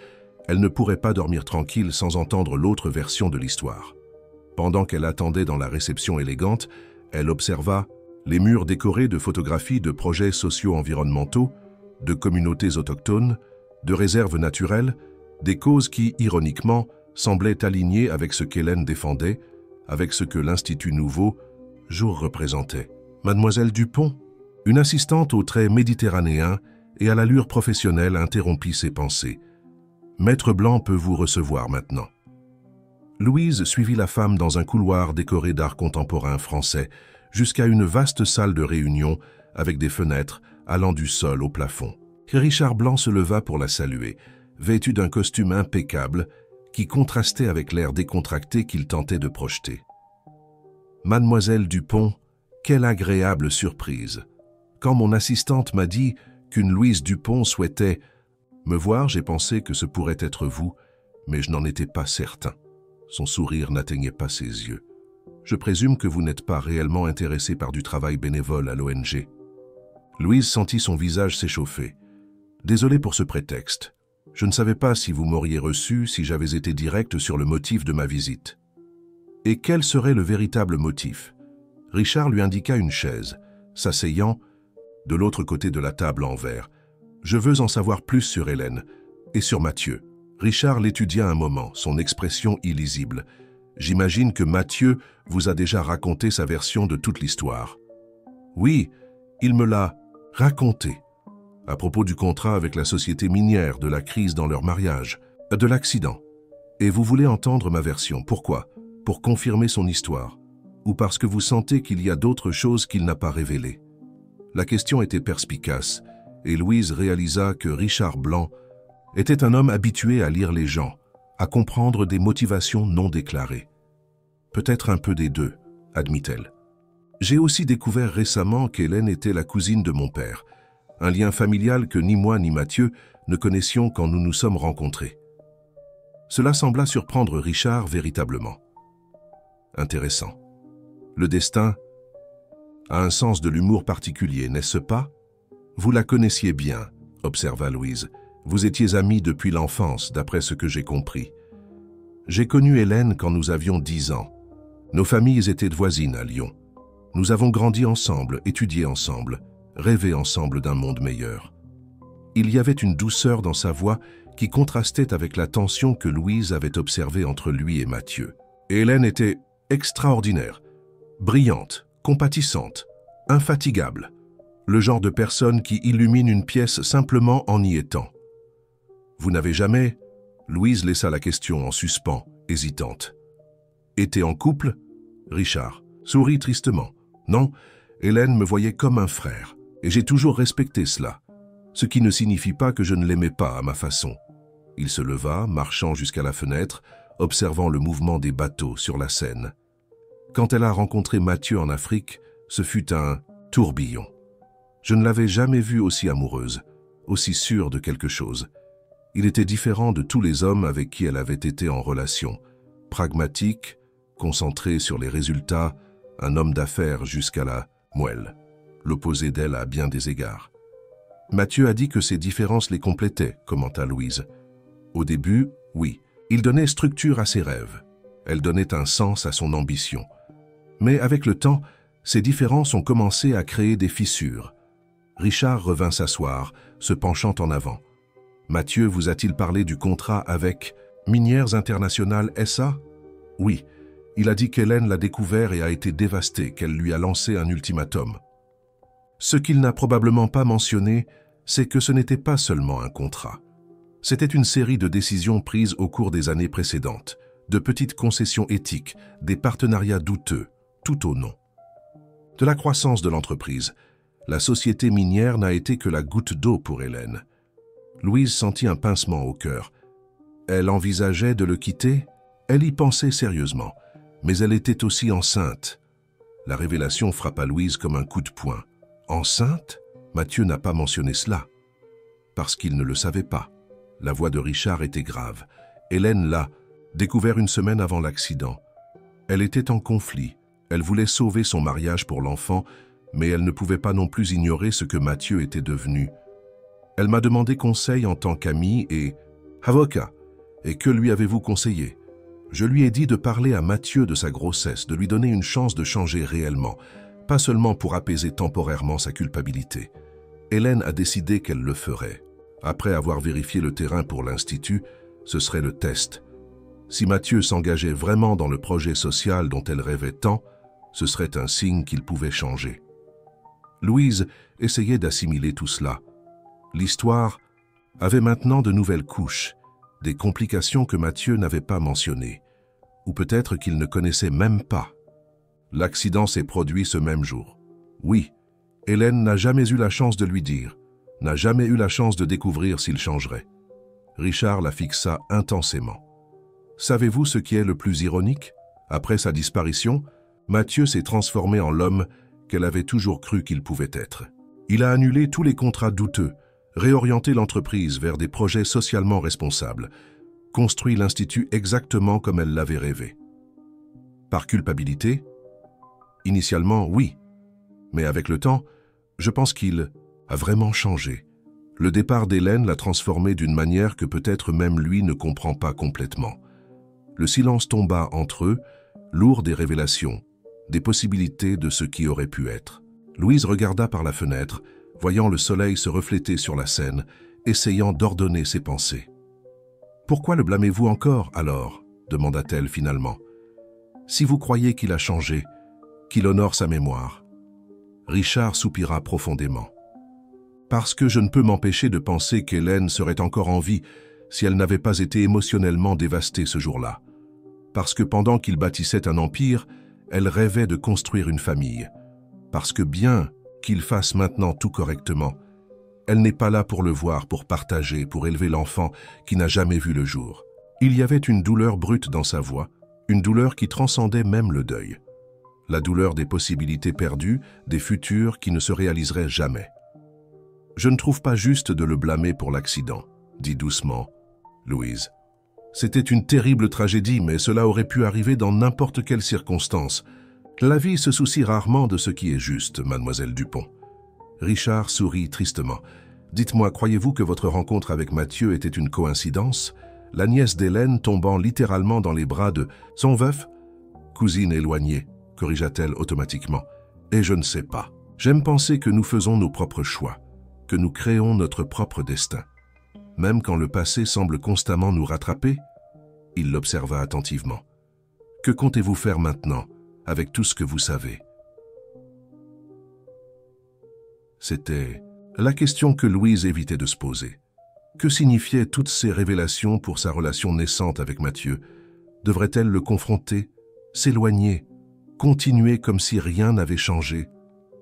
Elle ne pourrait pas dormir tranquille sans entendre l'autre version de l'histoire. Pendant qu'elle attendait dans la réception élégante, elle observa les murs décorés de photographies de projets socio-environnementaux, de communautés autochtones, de réserves naturelles, des causes qui, ironiquement, semblaient alignées avec ce qu'Hélène défendait, avec ce que l'Institut Nouveau Jour représentait. Mademoiselle Dupont, une assistante aux traits méditerranéens et à l'allure professionnelle, interrompit ses pensées. Maître Blanc peut vous recevoir maintenant. Louise suivit la femme dans un couloir décoré d'art contemporain français, jusqu'à une vaste salle de réunion avec des fenêtres allant du sol au plafond. Richard Blanc se leva pour la saluer, vêtu d'un costume impeccable qui contrastait avec l'air décontracté qu'il tentait de projeter. Mademoiselle Dupont, quelle agréable surprise! Quand mon assistante m'a dit qu'une Louise Dupont souhaitait me voir, j'ai pensé que ce pourrait être vous, mais je n'en étais pas certain. Son sourire n'atteignait pas ses yeux. Je présume que vous n'êtes pas réellement intéressé par du travail bénévole à l'ONG. Louise sentit son visage s'échauffer. Désolé pour ce prétexte. Je ne savais pas si vous m'auriez reçu si j'avais été direct sur le motif de ma visite. Et quel serait le véritable motif? Richard lui indiqua une chaise, s'asseyant de l'autre côté de la table en verre. Je veux en savoir plus sur Hélène et sur Mathieu. Richard l'étudia un moment, son expression illisible. J'imagine que Mathieu vous a déjà raconté sa version de toute l'histoire. Oui, il me l'a raconté. À propos du contrat avec la société minière, de la crise dans leur mariage, de l'accident. Et vous voulez entendre ma version. Pourquoi? Pour confirmer son histoire. Ou parce que vous sentez qu'il y a d'autres choses qu'il n'a pas révélées. La question était perspicace, et Louise réalisa que Richard Blanc était un homme habitué à lire les gens, à comprendre des motivations non déclarées. Peut-être un peu des deux, admit-elle. J'ai aussi découvert récemment qu'Hélène était la cousine de mon père, un lien familial que ni moi ni Mathieu ne connaissions quand nous nous sommes rencontrés. Cela sembla surprendre Richard véritablement. Intéressant. Le destin a un sens de l'humour particulier, n'est-ce pas? Vous la connaissiez bien, observa Louise. Vous étiez amis depuis l'enfance, d'après ce que j'ai compris. J'ai connu Hélène quand nous avions 10 ans. Nos familles étaient voisines à Lyon. Nous avons grandi ensemble, étudié ensemble, rêvé ensemble d'un monde meilleur. Il y avait une douceur dans sa voix qui contrastait avec la tension que Louise avait observée entre lui et Mathieu. Et Hélène était extraordinaire, brillante, compatissante, infatigable. Le genre de personne qui illumine une pièce simplement en y étant. Vous n'avez jamais... Louise laissa la question en suspens, hésitante. Été en couple? Richard sourit tristement. Non, Hélène me voyait comme un frère, et j'ai toujours respecté cela, ce qui ne signifie pas que je ne l'aimais pas à ma façon. Il se leva, marchant jusqu'à la fenêtre, observant le mouvement des bateaux sur la Seine. Quand elle a rencontré Mathieu en Afrique, ce fut un tourbillon. Je ne l'avais jamais vue aussi amoureuse, aussi sûre de quelque chose. Il était différent de tous les hommes avec qui elle avait été en relation. Pragmatique, concentré sur les résultats, un homme d'affaires jusqu'à la moelle. L'opposé d'elle à bien des égards. Mathieu a dit que ces différences les complétaient, commenta Louise. Au début, oui, il donnait structure à ses rêves. Elle donnait un sens à son ambition. Mais avec le temps, ces différences ont commencé à créer des fissures. Richard revint s'asseoir, se penchant en avant. Mathieu vous a-t-il parlé du contrat avec Minières Internationales SA? Oui, il a dit qu'Hélène l'a découvert et a été dévastée, qu'elle lui a lancé un ultimatum. Ce qu'il n'a probablement pas mentionné, c'est que ce n'était pas seulement un contrat. C'était une série de décisions prises au cours des années précédentes, de petites concessions éthiques, des partenariats douteux, tout au nom. De la croissance de l'entreprise, la société minière n'a été que la goutte d'eau pour Hélène. Louise sentit un pincement au cœur. Elle envisageait de le quitter? Elle y pensait sérieusement, mais elle était aussi enceinte. La révélation frappa Louise comme un coup de poing. Enceinte? Mathieu n'a pas mentionné cela, parce qu'il ne le savait pas. La voix de Richard était grave. Hélène l'a découvert une semaine avant l'accident. Elle était en conflit. Elle voulait sauver son mariage pour l'enfant, mais elle ne pouvait pas non plus ignorer ce que Mathieu était devenu. Elle m'a demandé conseil en tant qu'amie et avocat. Et que lui avez-vous conseillé? Je lui ai dit de parler à Mathieu de sa grossesse, de lui donner une chance de changer réellement, pas seulement pour apaiser temporairement sa culpabilité. Hélène a décidé qu'elle le ferait. Après avoir vérifié le terrain pour l'Institut, ce serait le test. Si Mathieu s'engageait vraiment dans le projet social dont elle rêvait tant, ce serait un signe qu'il pouvait changer. Louise essayait d'assimiler tout cela. L'histoire avait maintenant de nouvelles couches, des complications que Mathieu n'avait pas mentionnées, ou peut-être qu'il ne connaissait même pas. L'accident s'est produit ce même jour. Oui, Hélène n'a jamais eu la chance de lui dire, n'a jamais eu la chance de découvrir s'il changerait. Richard la fixa intensément. Savez-vous ce qui est le plus ironique? Après sa disparition, Mathieu s'est transformé en l'homme qu'elle avait toujours cru qu'il pouvait être. Il a annulé tous les contrats douteux, réorienté l'entreprise vers des projets socialement responsables, construit l'Institut exactement comme elle l'avait rêvé. Par culpabilité? Initialement, oui. Mais avec le temps, je pense qu'il a vraiment changé. Le départ d'Hélène l'a transformé d'une manière que peut-être même lui ne comprend pas complètement. Le silence tomba entre eux, lourd des révélations, des possibilités de ce qui aurait pu être. Louise regarda par la fenêtre, voyant le soleil se refléter sur la Seine, essayant d'ordonner ses pensées. « Pourquoi le blâmez-vous encore, alors ?» demanda-t-elle finalement. « Si vous croyez qu'il a changé, qu'il honore sa mémoire. » Richard soupira profondément. « Parce que je ne peux m'empêcher de penser qu'Hélène serait encore en vie si elle n'avait pas été émotionnellement dévastée ce jour-là. Parce que pendant qu'il bâtissait un empire, elle rêvait de construire une famille. Parce que bien qu'il fasse maintenant tout correctement, elle n'est pas là pour le voir, pour partager, pour élever l'enfant qui n'a jamais vu le jour. Il y avait une douleur brute dans sa voix, une douleur qui transcendait même le deuil. La douleur des possibilités perdues, des futurs qui ne se réaliseraient jamais. « Je ne trouve pas juste de le blâmer pour l'accident, » dit doucement Louise. « C'était une terrible tragédie, mais cela aurait pu arriver dans n'importe quelle circonstance. La vie se soucie rarement de ce qui est juste, mademoiselle Dupont. » Richard sourit tristement. « Dites-moi, croyez-vous que votre rencontre avec Mathieu était une coïncidence? La nièce d'Hélène tombant littéralement dans les bras de son veuf? Cousine éloignée, corrigea-t-elle automatiquement. Et je ne sais pas. J'aime penser que nous faisons nos propres choix, que nous créons notre propre destin. Même quand le passé semble constamment nous rattraper? » Il l'observa attentivement. « Que comptez-vous faire maintenant, avec tout ce que vous savez ?» C'était la question que Louise évitait de se poser. Que signifiaient toutes ces révélations pour sa relation naissante avec Mathieu? Devrait-elle le confronter, s'éloigner, continuer comme si rien n'avait changé?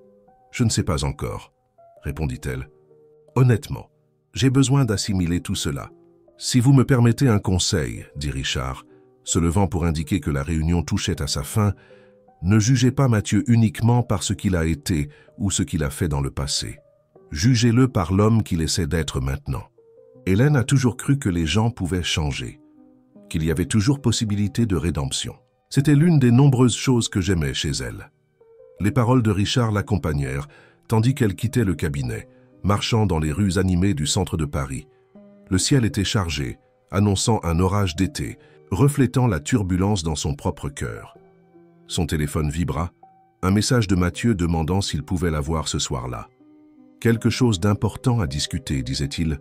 « Je ne sais pas encore, » répondit-elle. « Honnêtement, j'ai besoin d'assimiler tout cela. Si vous me permettez un conseil, » dit Richard, se levant pour indiquer que la réunion touchait à sa fin, « ne jugez pas Mathieu uniquement par ce qu'il a été ou ce qu'il a fait dans le passé. Jugez-le par l'homme qu'il essaie d'être maintenant. » Hélène a toujours cru que les gens pouvaient changer, qu'il y avait toujours possibilité de rédemption. C'était l'une des nombreuses choses que j'aimais chez elle. Les paroles de Richard l'accompagnèrent, tandis qu'elle quittait le cabinet, marchant dans les rues animées du centre de Paris. Le ciel était chargé, annonçant un orage d'été, reflétant la turbulence dans son propre cœur. Son téléphone vibra, un message de Mathieu demandant s'il pouvait la voir ce soir-là. « Quelque chose d'important à discuter, disait-il. »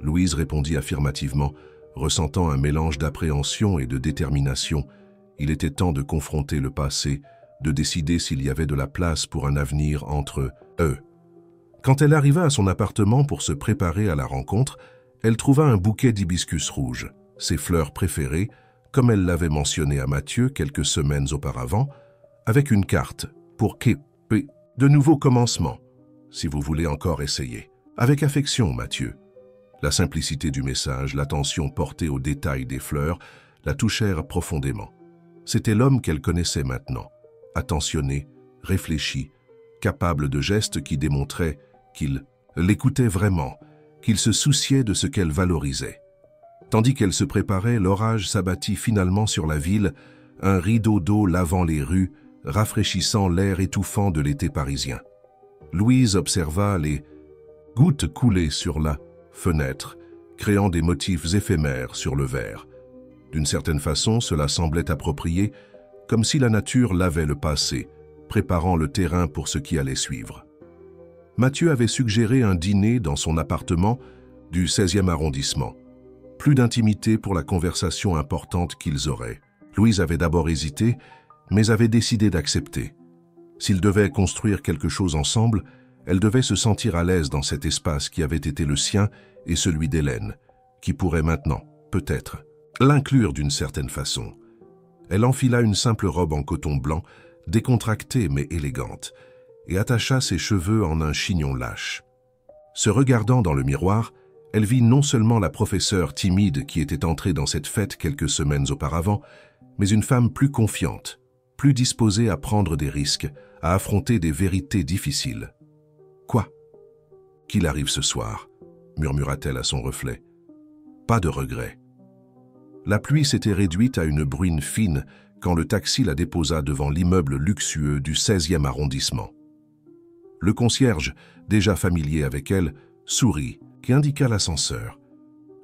Louise répondit affirmativement, ressentant un mélange d'appréhension et de détermination. Il était temps de confronter le passé, de décider s'il y avait de la place pour un avenir entre eux. Quand elle arriva à son appartement pour se préparer à la rencontre, elle trouva un bouquet d'hibiscus rouges, ses fleurs préférées, comme elle l'avait mentionné à Mathieu quelques semaines auparavant, avec une carte pour de nouveaux commencements, si vous voulez encore essayer. Avec affection, Mathieu. La simplicité du message, l'attention portée aux détails des fleurs, la touchèrent profondément. C'était l'homme qu'elle connaissait maintenant, attentionné, réfléchi, capable de gestes qui démontraient qu'il l'écoutait vraiment, qu'il se souciait de ce qu'elle valorisait. Tandis qu'elle se préparait, l'orage s'abattit finalement sur la ville, un rideau d'eau lavant les rues, rafraîchissant l'air étouffant de l'été parisien. Louise observa les gouttes couler sur la fenêtre, créant des motifs éphémères sur le verre. D'une certaine façon, cela semblait approprié, comme si la nature lavait le passé, préparant le terrain pour ce qui allait suivre. Mathieu avait suggéré un dîner dans son appartement du 16e arrondissement. Plus d'intimité pour la conversation importante qu'ils auraient. Louise avait d'abord hésité, mais avait décidé d'accepter. S'ils devaient construire quelque chose ensemble, elle devait se sentir à l'aise dans cet espace qui avait été le sien et celui d'Hélène, qui pourrait maintenant, peut-être, l'inclure d'une certaine façon. Elle enfila une simple robe en coton blanc, décontractée mais élégante, et attacha ses cheveux en un chignon lâche. Se regardant dans le miroir, elle vit non seulement la professeure timide qui était entrée dans cette fête quelques semaines auparavant, mais une femme plus confiante, plus disposée à prendre des risques, à affronter des vérités difficiles. « Quoi ? Qu'il arrive ce soir ?» murmura-t-elle à son reflet. « Pas de regret. » La pluie s'était réduite à une bruine fine quand le taxi la déposa devant l'immeuble luxueux du 16e arrondissement. Le concierge, déjà familier avec elle, sourit et indiqua l'ascenseur.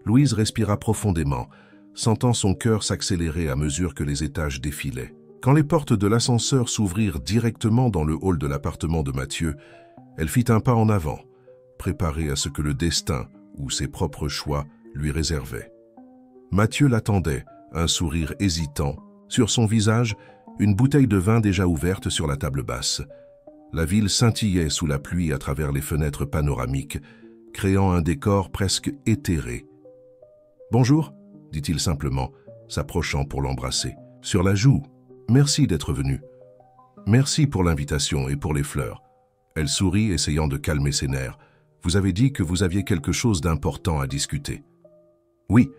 Louise respira profondément, sentant son cœur s'accélérer à mesure que les étages défilaient. Quand les portes de l'ascenseur s'ouvrirent directement dans le hall de l'appartement de Mathieu, elle fit un pas en avant, préparée à ce que le destin ou ses propres choix lui réservaient. Mathieu l'attendait, un sourire hésitant. Sur son visage, une bouteille de vin déjà ouverte sur la table basse. La ville scintillait sous la pluie à travers les fenêtres panoramiques, créant un décor presque éthéré. « Bonjour », dit-il simplement, s'approchant pour l'embrasser. Sur la joue. « Merci d'être venu. »« Merci pour l'invitation et pour les fleurs. » Elle sourit, essayant de calmer ses nerfs. « Vous avez dit que vous aviez quelque chose d'important à discuter. »« Oui. »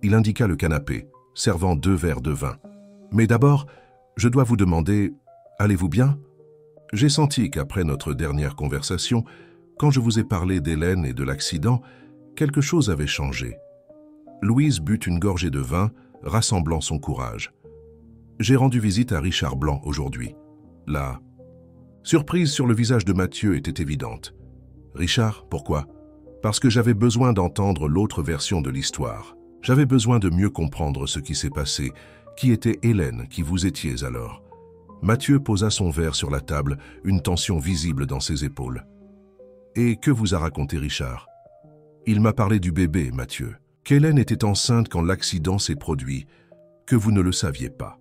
Il indiqua le canapé, servant 2 verres de vin. « Mais d'abord, je dois vous demander, allez-vous bien ? J'ai senti qu'après notre dernière conversation, quand je vous ai parlé d'Hélène et de l'accident, quelque chose avait changé. » Louise but une gorgée de vin, rassemblant son courage. « J'ai rendu visite à Richard Blanc aujourd'hui. » La surprise sur le visage de Mathieu était évidente. « Richard, pourquoi ? » « Parce que j'avais besoin d'entendre l'autre version de l'histoire. J'avais besoin de mieux comprendre ce qui s'est passé. Qui était Hélène, qui vous étiez alors ?» Mathieu posa son verre sur la table, une tension visible dans ses épaules. « Et que vous a raconté Richard ?»« Il m'a parlé du bébé, Mathieu. Qu'Hélène était enceinte quand l'accident s'est produit, que vous ne le saviez pas. »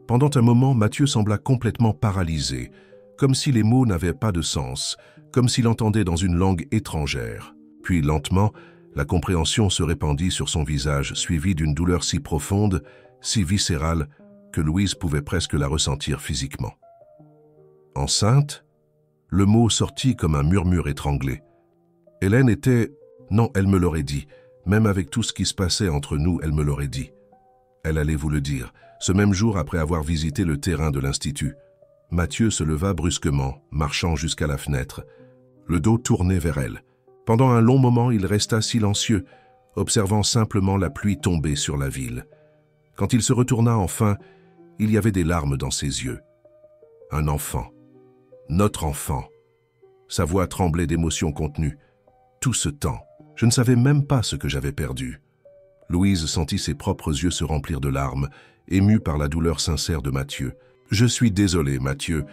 Pendant un moment, Mathieu sembla complètement paralysé, comme si les mots n'avaient pas de sens, comme s'il entendait dans une langue étrangère. Puis, lentement, la compréhension se répandit sur son visage, suivie d'une douleur si profonde, si viscérale, que Louise pouvait presque la ressentir physiquement. Enceinte, le mot sortit comme un murmure étranglé. Hélène était... Non, elle me l'aurait dit. Même avec tout ce qui se passait entre nous, elle me l'aurait dit. Elle allait vous le dire, ce même jour après avoir visité le terrain de l'Institut. Mathieu se leva brusquement, marchant jusqu'à la fenêtre, le dos tourné vers elle. Pendant un long moment, il resta silencieux, observant simplement la pluie tomber sur la ville. Quand il se retourna enfin, il y avait des larmes dans ses yeux. Un enfant. Notre enfant. Sa voix tremblait d'émotion contenue. Tout ce temps, je ne savais même pas ce que j'avais perdu. Louise sentit ses propres yeux se remplir de larmes, émue par la douleur sincère de Mathieu. « Je suis désolé, Mathieu.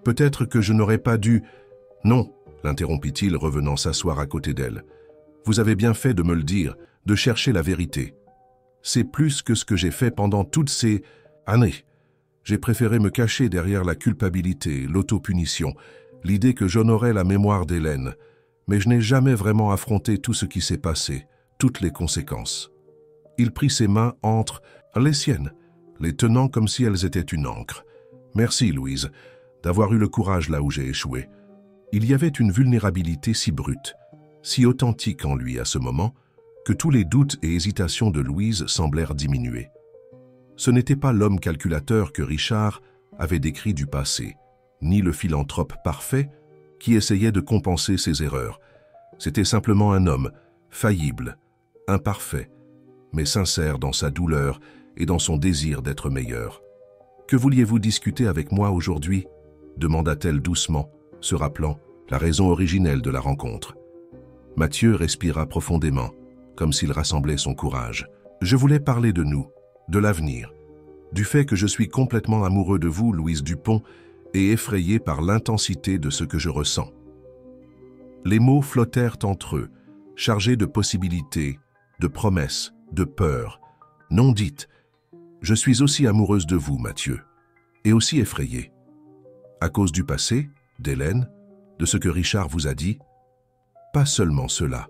Peut-être que je n'aurais pas dû... » « Non, » l'interrompit-il, revenant s'asseoir à côté d'elle. « Vous avez bien fait de me le dire, de chercher la vérité. C'est plus que ce que j'ai fait pendant toutes ces années. J'ai préféré me cacher derrière la culpabilité, l'autopunition, l'idée que j'honorais la mémoire d'Hélène. Mais je n'ai jamais vraiment affronté tout ce qui s'est passé, toutes les conséquences. » Il prit ses mains entre les siennes, les tenant comme si elles étaient une encre. « Merci, Louise, d'avoir eu le courage là où j'ai échoué. » Il y avait une vulnérabilité si brute, si authentique en lui à ce moment, que tous les doutes et hésitations de Louise semblèrent diminuer. Ce n'était pas l'homme calculateur que Richard avait décrit du passé, ni le philanthrope parfait qui essayait de compenser ses erreurs. C'était simplement un homme, faillible, imparfait, mais sincère dans sa douleur et dans son désir d'être meilleur. « Que vouliez-vous discuter avec moi aujourd'hui » demanda-t-elle doucement, se rappelant la raison originelle de la rencontre. Mathieu respira profondément, comme s'il rassemblait son courage. « Je voulais parler de nous, de l'avenir, du fait que je suis complètement amoureux de vous, Louise Dupont, et effrayé par l'intensité de ce que je ressens. » Les mots flottèrent entre eux, chargés de possibilités, de promesses, de peurs, non dites. « Je suis aussi amoureuse de vous, Mathieu, et aussi effrayée. À cause du passé, d'Hélène, de ce que Richard vous a dit. Pas seulement cela. »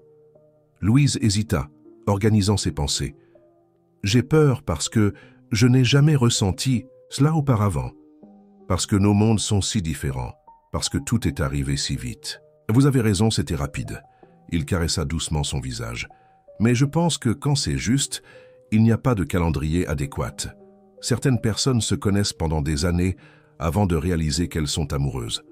Louise hésita, organisant ses pensées. « J'ai peur parce que je n'ai jamais ressenti cela auparavant, parce que nos mondes sont si différents, parce que tout est arrivé si vite. » Vous avez raison, c'était rapide. Il caressa doucement son visage. Mais je pense que quand c'est juste, il n'y a pas de calendrier adéquat. Certaines personnes se connaissent pendant des années avant de réaliser qu'elles sont amoureuses.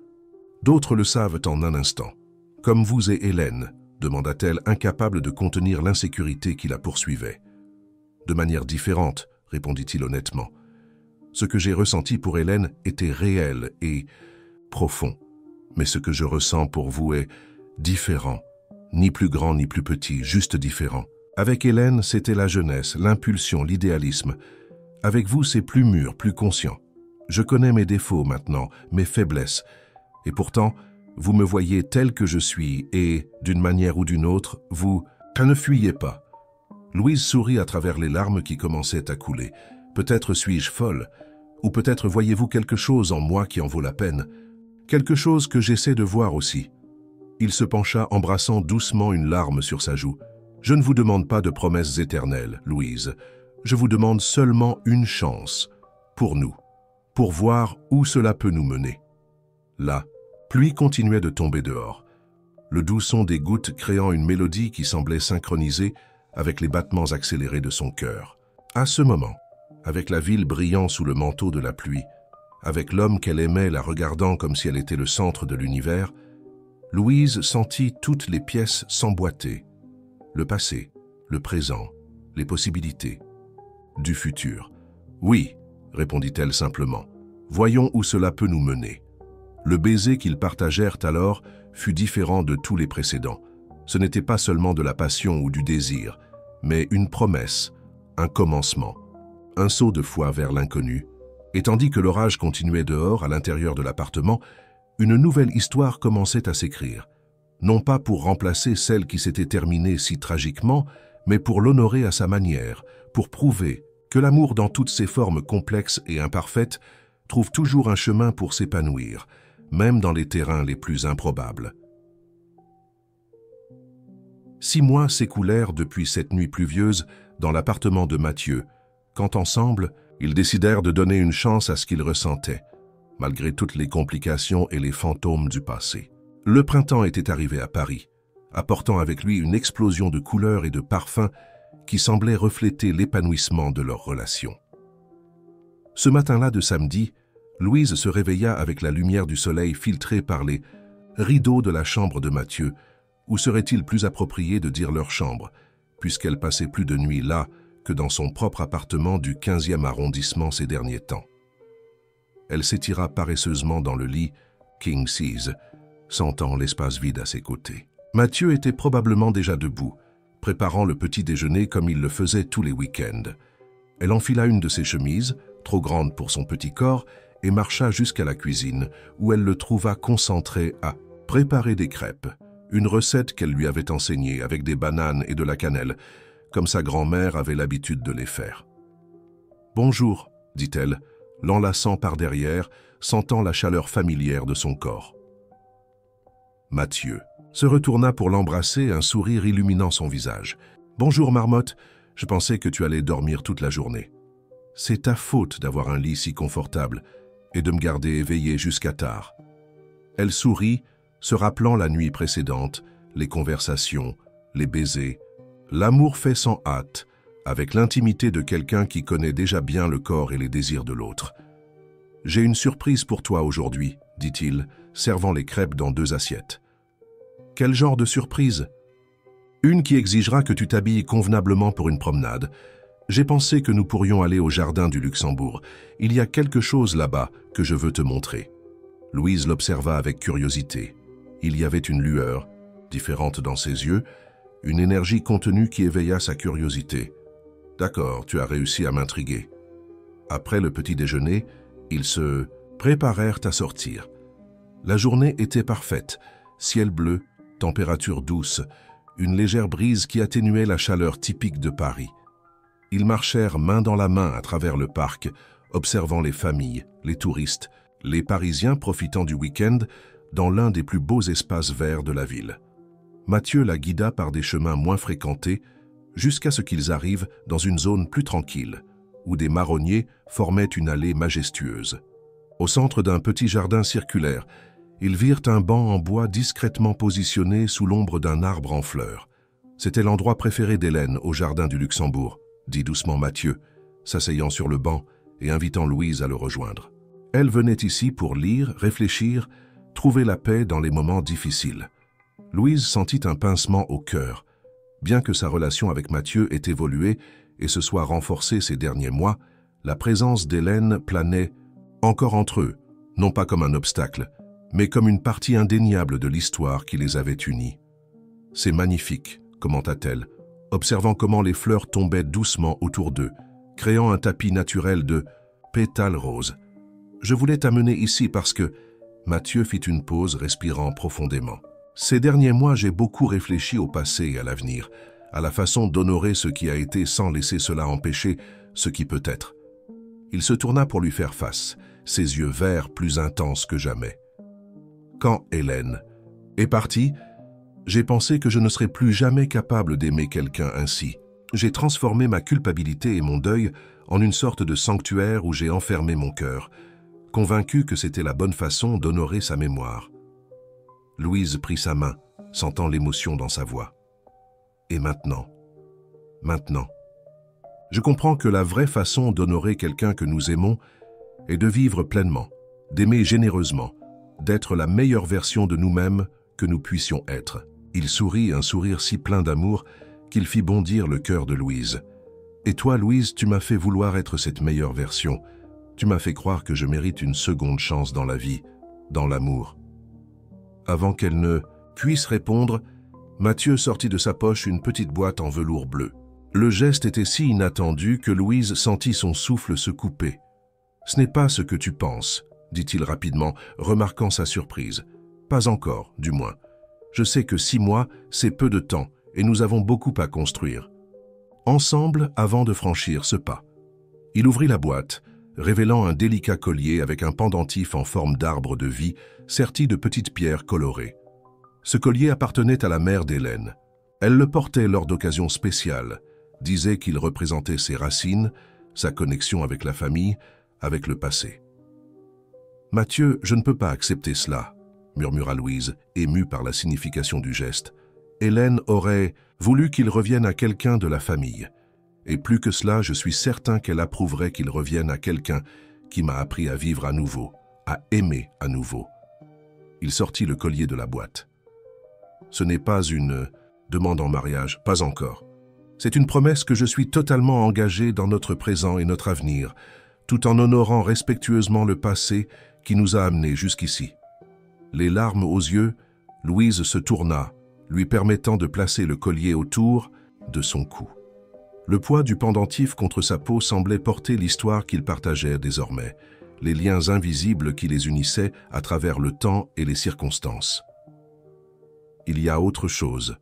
D'autres le savent en un instant. « Comme vous et Hélène », demanda-t-elle, incapable de contenir l'insécurité qui la poursuivait. « De manière différente », répondit-il honnêtement. « Ce que j'ai ressenti pour Hélène était réel et profond. Mais ce que je ressens pour vous est différent, ni plus grand ni plus petit, juste différent. Avec Hélène, c'était la jeunesse, l'impulsion, l'idéalisme. Avec vous, c'est plus mûr, plus conscient. Je connais mes défauts maintenant, mes faiblesses. Et pourtant, vous me voyez tel que je suis et, d'une manière ou d'une autre, vous ne fuyez pas. » Louise sourit à travers les larmes qui commençaient à couler. « Peut-être suis-je folle, ou peut-être voyez-vous quelque chose en moi qui en vaut la peine. Quelque chose que j'essaie de voir aussi. » Il se pencha, embrassant doucement une larme sur sa joue. « Je ne vous demande pas de promesses éternelles, Louise. Je vous demande seulement une chance, pour nous, pour voir où cela peut nous mener. » La pluie continuait de tomber dehors, le doux son des gouttes créant une mélodie qui semblait synchronisée avec les battements accélérés de son cœur. À ce moment, avec la ville brillant sous le manteau de la pluie, avec l'homme qu'elle aimait la regardant comme si elle était le centre de l'univers, Louise sentit toutes les pièces s'emboîter. Le passé, le présent, les possibilités. Du futur. « Oui, » répondit-elle simplement. « Voyons où cela peut nous mener. » Le baiser qu'ils partagèrent alors fut différent de tous les précédents. Ce n'était pas seulement de la passion ou du désir, mais une promesse, un commencement, un saut de foi vers l'inconnu. Et tandis que l'orage continuait dehors, à l'intérieur de l'appartement, une nouvelle histoire commençait à s'écrire. Non pas pour remplacer celle qui s'était terminée si tragiquement, mais pour l'honorer à sa manière, pour prouver que l'amour dans toutes ses formes complexes et imparfaites trouve toujours un chemin pour s'épanouir, même dans les terrains les plus improbables. 6 mois s'écoulèrent depuis cette nuit pluvieuse dans l'appartement de Mathieu, quand ensemble, ils décidèrent de donner une chance à ce qu'ils ressentaient, malgré toutes les complications et les fantômes du passé. Le printemps était arrivé à Paris, apportant avec lui une explosion de couleurs et de parfums qui semblait refléter l'épanouissement de leur relation. Ce matin-là de samedi, Louise se réveilla avec la lumière du soleil filtrée par les rideaux de la chambre de Mathieu, ou serait-il plus approprié de dire leur chambre, puisqu'elle passait plus de nuit là que dans son propre appartement du 15e arrondissement ces derniers temps. Elle s'étira paresseusement dans le lit, king size, sentant l'espace vide à ses côtés. Mathieu était probablement déjà debout, préparant le petit déjeuner comme il le faisait tous les week-ends. Elle enfila une de ses chemises, trop grande pour son petit corps, et marcha jusqu'à la cuisine, où elle le trouva concentré à préparer des crêpes, une recette qu'elle lui avait enseignée avec des bananes et de la cannelle, comme sa grand-mère avait l'habitude de les faire. « Bonjour », dit-elle, l'enlaçant par derrière, sentant la chaleur familière de son corps. Mathieu se retourna pour l'embrasser, un sourire illuminant son visage. « Bonjour, Marmotte, je pensais que tu allais dormir toute la journée. C'est ta faute d'avoir un lit si confortable et de me garder éveillée jusqu'à tard. » Elle sourit, se rappelant la nuit précédente, les conversations, les baisers, l'amour fait sans hâte, avec l'intimité de quelqu'un qui connaît déjà bien le corps et les désirs de l'autre. « J'ai une surprise pour toi aujourd'hui, dit-il, servant les crêpes dans 2 assiettes. « Quel genre de surprise ?»« Une qui exigera que tu t'habilles convenablement pour une promenade. J'ai pensé que nous pourrions aller au jardin du Luxembourg. Il y a quelque chose là-bas que je veux te montrer. » Louise l'observa avec curiosité. Il y avait une lueur, différente dans ses yeux, une énergie contenue qui éveilla sa curiosité. « D'accord, tu as réussi à m'intriguer. » Après le petit déjeuner, ils se préparèrent à sortir. La journée était parfaite, ciel bleu, température douce, une légère brise qui atténuait la chaleur typique de Paris. Ils marchèrent main dans la main à travers le parc, observant les familles, les touristes, les Parisiens profitant du week-end dans l'un des plus beaux espaces verts de la ville. Mathieu la guida par des chemins moins fréquentés jusqu'à ce qu'ils arrivent dans une zone plus tranquille, où des marronniers formaient une allée majestueuse. Au centre d'un petit jardin circulaire, ils virent un banc en bois discrètement positionné sous l'ombre d'un arbre en fleurs. C'était l'endroit préféré d'Hélène au jardin du Luxembourg, dit doucement Mathieu, s'asseyant sur le banc et invitant Louise à le rejoindre. Elle venait ici pour lire, réfléchir, trouver la paix dans les moments difficiles. Louise sentit un pincement au cœur. Bien que sa relation avec Mathieu ait évolué et se soit renforcée ces derniers mois, la présence d'Hélène planait encore entre eux, non pas comme un obstacle, mais comme une partie indéniable de l'histoire qui les avait unis. « C'est magnifique », commenta-t-elle, observant comment les fleurs tombaient doucement autour d'eux, créant un tapis naturel de pétales roses. « Je voulais t'amener ici parce que… » Mathieu fit une pause, respirant profondément. « Ces derniers mois, j'ai beaucoup réfléchi au passé et à l'avenir, à la façon d'honorer ce qui a été sans laisser cela empêcher ce qui peut être. » Il se tourna pour lui faire face, ses yeux verts plus intenses que jamais. « Quand Hélène est partie, j'ai pensé que je ne serais plus jamais capable d'aimer quelqu'un ainsi. J'ai transformé ma culpabilité et mon deuil en une sorte de sanctuaire où j'ai enfermé mon cœur, convaincu que c'était la bonne façon d'honorer sa mémoire. » Louise prit sa main, sentant l'émotion dans sa voix. « Et maintenant, je comprends que la vraie façon d'honorer quelqu'un que nous aimons est de vivre pleinement, d'aimer généreusement, d'être la meilleure version de nous-mêmes que nous puissions être. » Il sourit, un sourire si plein d'amour qu'il fit bondir le cœur de Louise. « Et toi, Louise, tu m'as fait vouloir être cette meilleure version. Tu m'as fait croire que je mérite une seconde chance dans la vie, dans l'amour. » Avant qu'elle ne puisse répondre, Mathieu sortit de sa poche une petite boîte en velours bleu. Le geste était si inattendu que Louise sentit son souffle se couper. « Ce n'est pas ce que tu penses, » dit-il rapidement, remarquant sa surprise. « Pas encore, du moins. Je sais que 6 mois, c'est peu de temps, et nous avons beaucoup à construire. » Ensemble, avant de franchir ce pas. Il ouvrit la boîte, révélant un délicat collier avec un pendentif en forme d'arbre de vie, serti de petites pierres colorées. Ce collier appartenait à la mère d'Hélène. Elle le portait lors d'occasions spéciales, disait qu'il représentait ses racines, sa connexion avec la famille, avec le passé. « Mathieu, je ne peux pas accepter cela, » murmura Louise, émue par la signification du geste. « Hélène aurait voulu qu'il revienne à quelqu'un de la famille. Et plus que cela, je suis certain qu'elle approuverait qu'il revienne à quelqu'un qui m'a appris à vivre à nouveau, à aimer à nouveau. » Il sortit le collier de la boîte. « Ce n'est pas une demande en mariage, pas encore. C'est une promesse que je suis totalement engagé dans notre présent et notre avenir, tout en honorant respectueusement le passé qui nous a amenés jusqu'ici. » Les larmes aux yeux, Louise se tourna, lui permettant de placer le collier autour de son cou. Le poids du pendentif contre sa peau semblait porter l'histoire qu'ils partageaient désormais, les liens invisibles qui les unissaient à travers le temps et les circonstances. « Il y a autre chose, »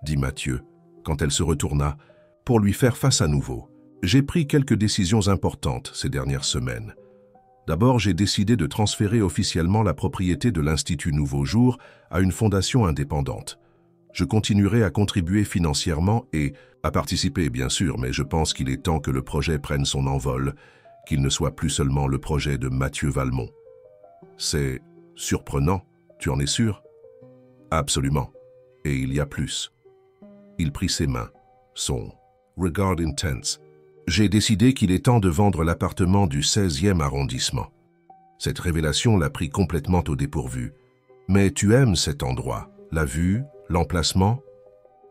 dit Mathieu, quand elle se retourna, pour lui faire face à nouveau. « J'ai pris quelques décisions importantes ces dernières semaines. D'abord, j'ai décidé de transférer officiellement la propriété de l'Institut Nouveau Jour à une fondation indépendante. Je continuerai à contribuer financièrement et à participer, bien sûr, mais je pense qu'il est temps que le projet prenne son envol, qu'il ne soit plus seulement le projet de Mathieu Valmont. » « C'est surprenant, tu en es sûr ? » ?»« Absolument. Et il y a plus. » Il prit ses mains, son regard intense. « J'ai décidé qu'il est temps de vendre l'appartement du 16e arrondissement. » Cette révélation l'a pris complètement au dépourvu. « Mais tu aimes cet endroit, la vue, l'emplacement ?»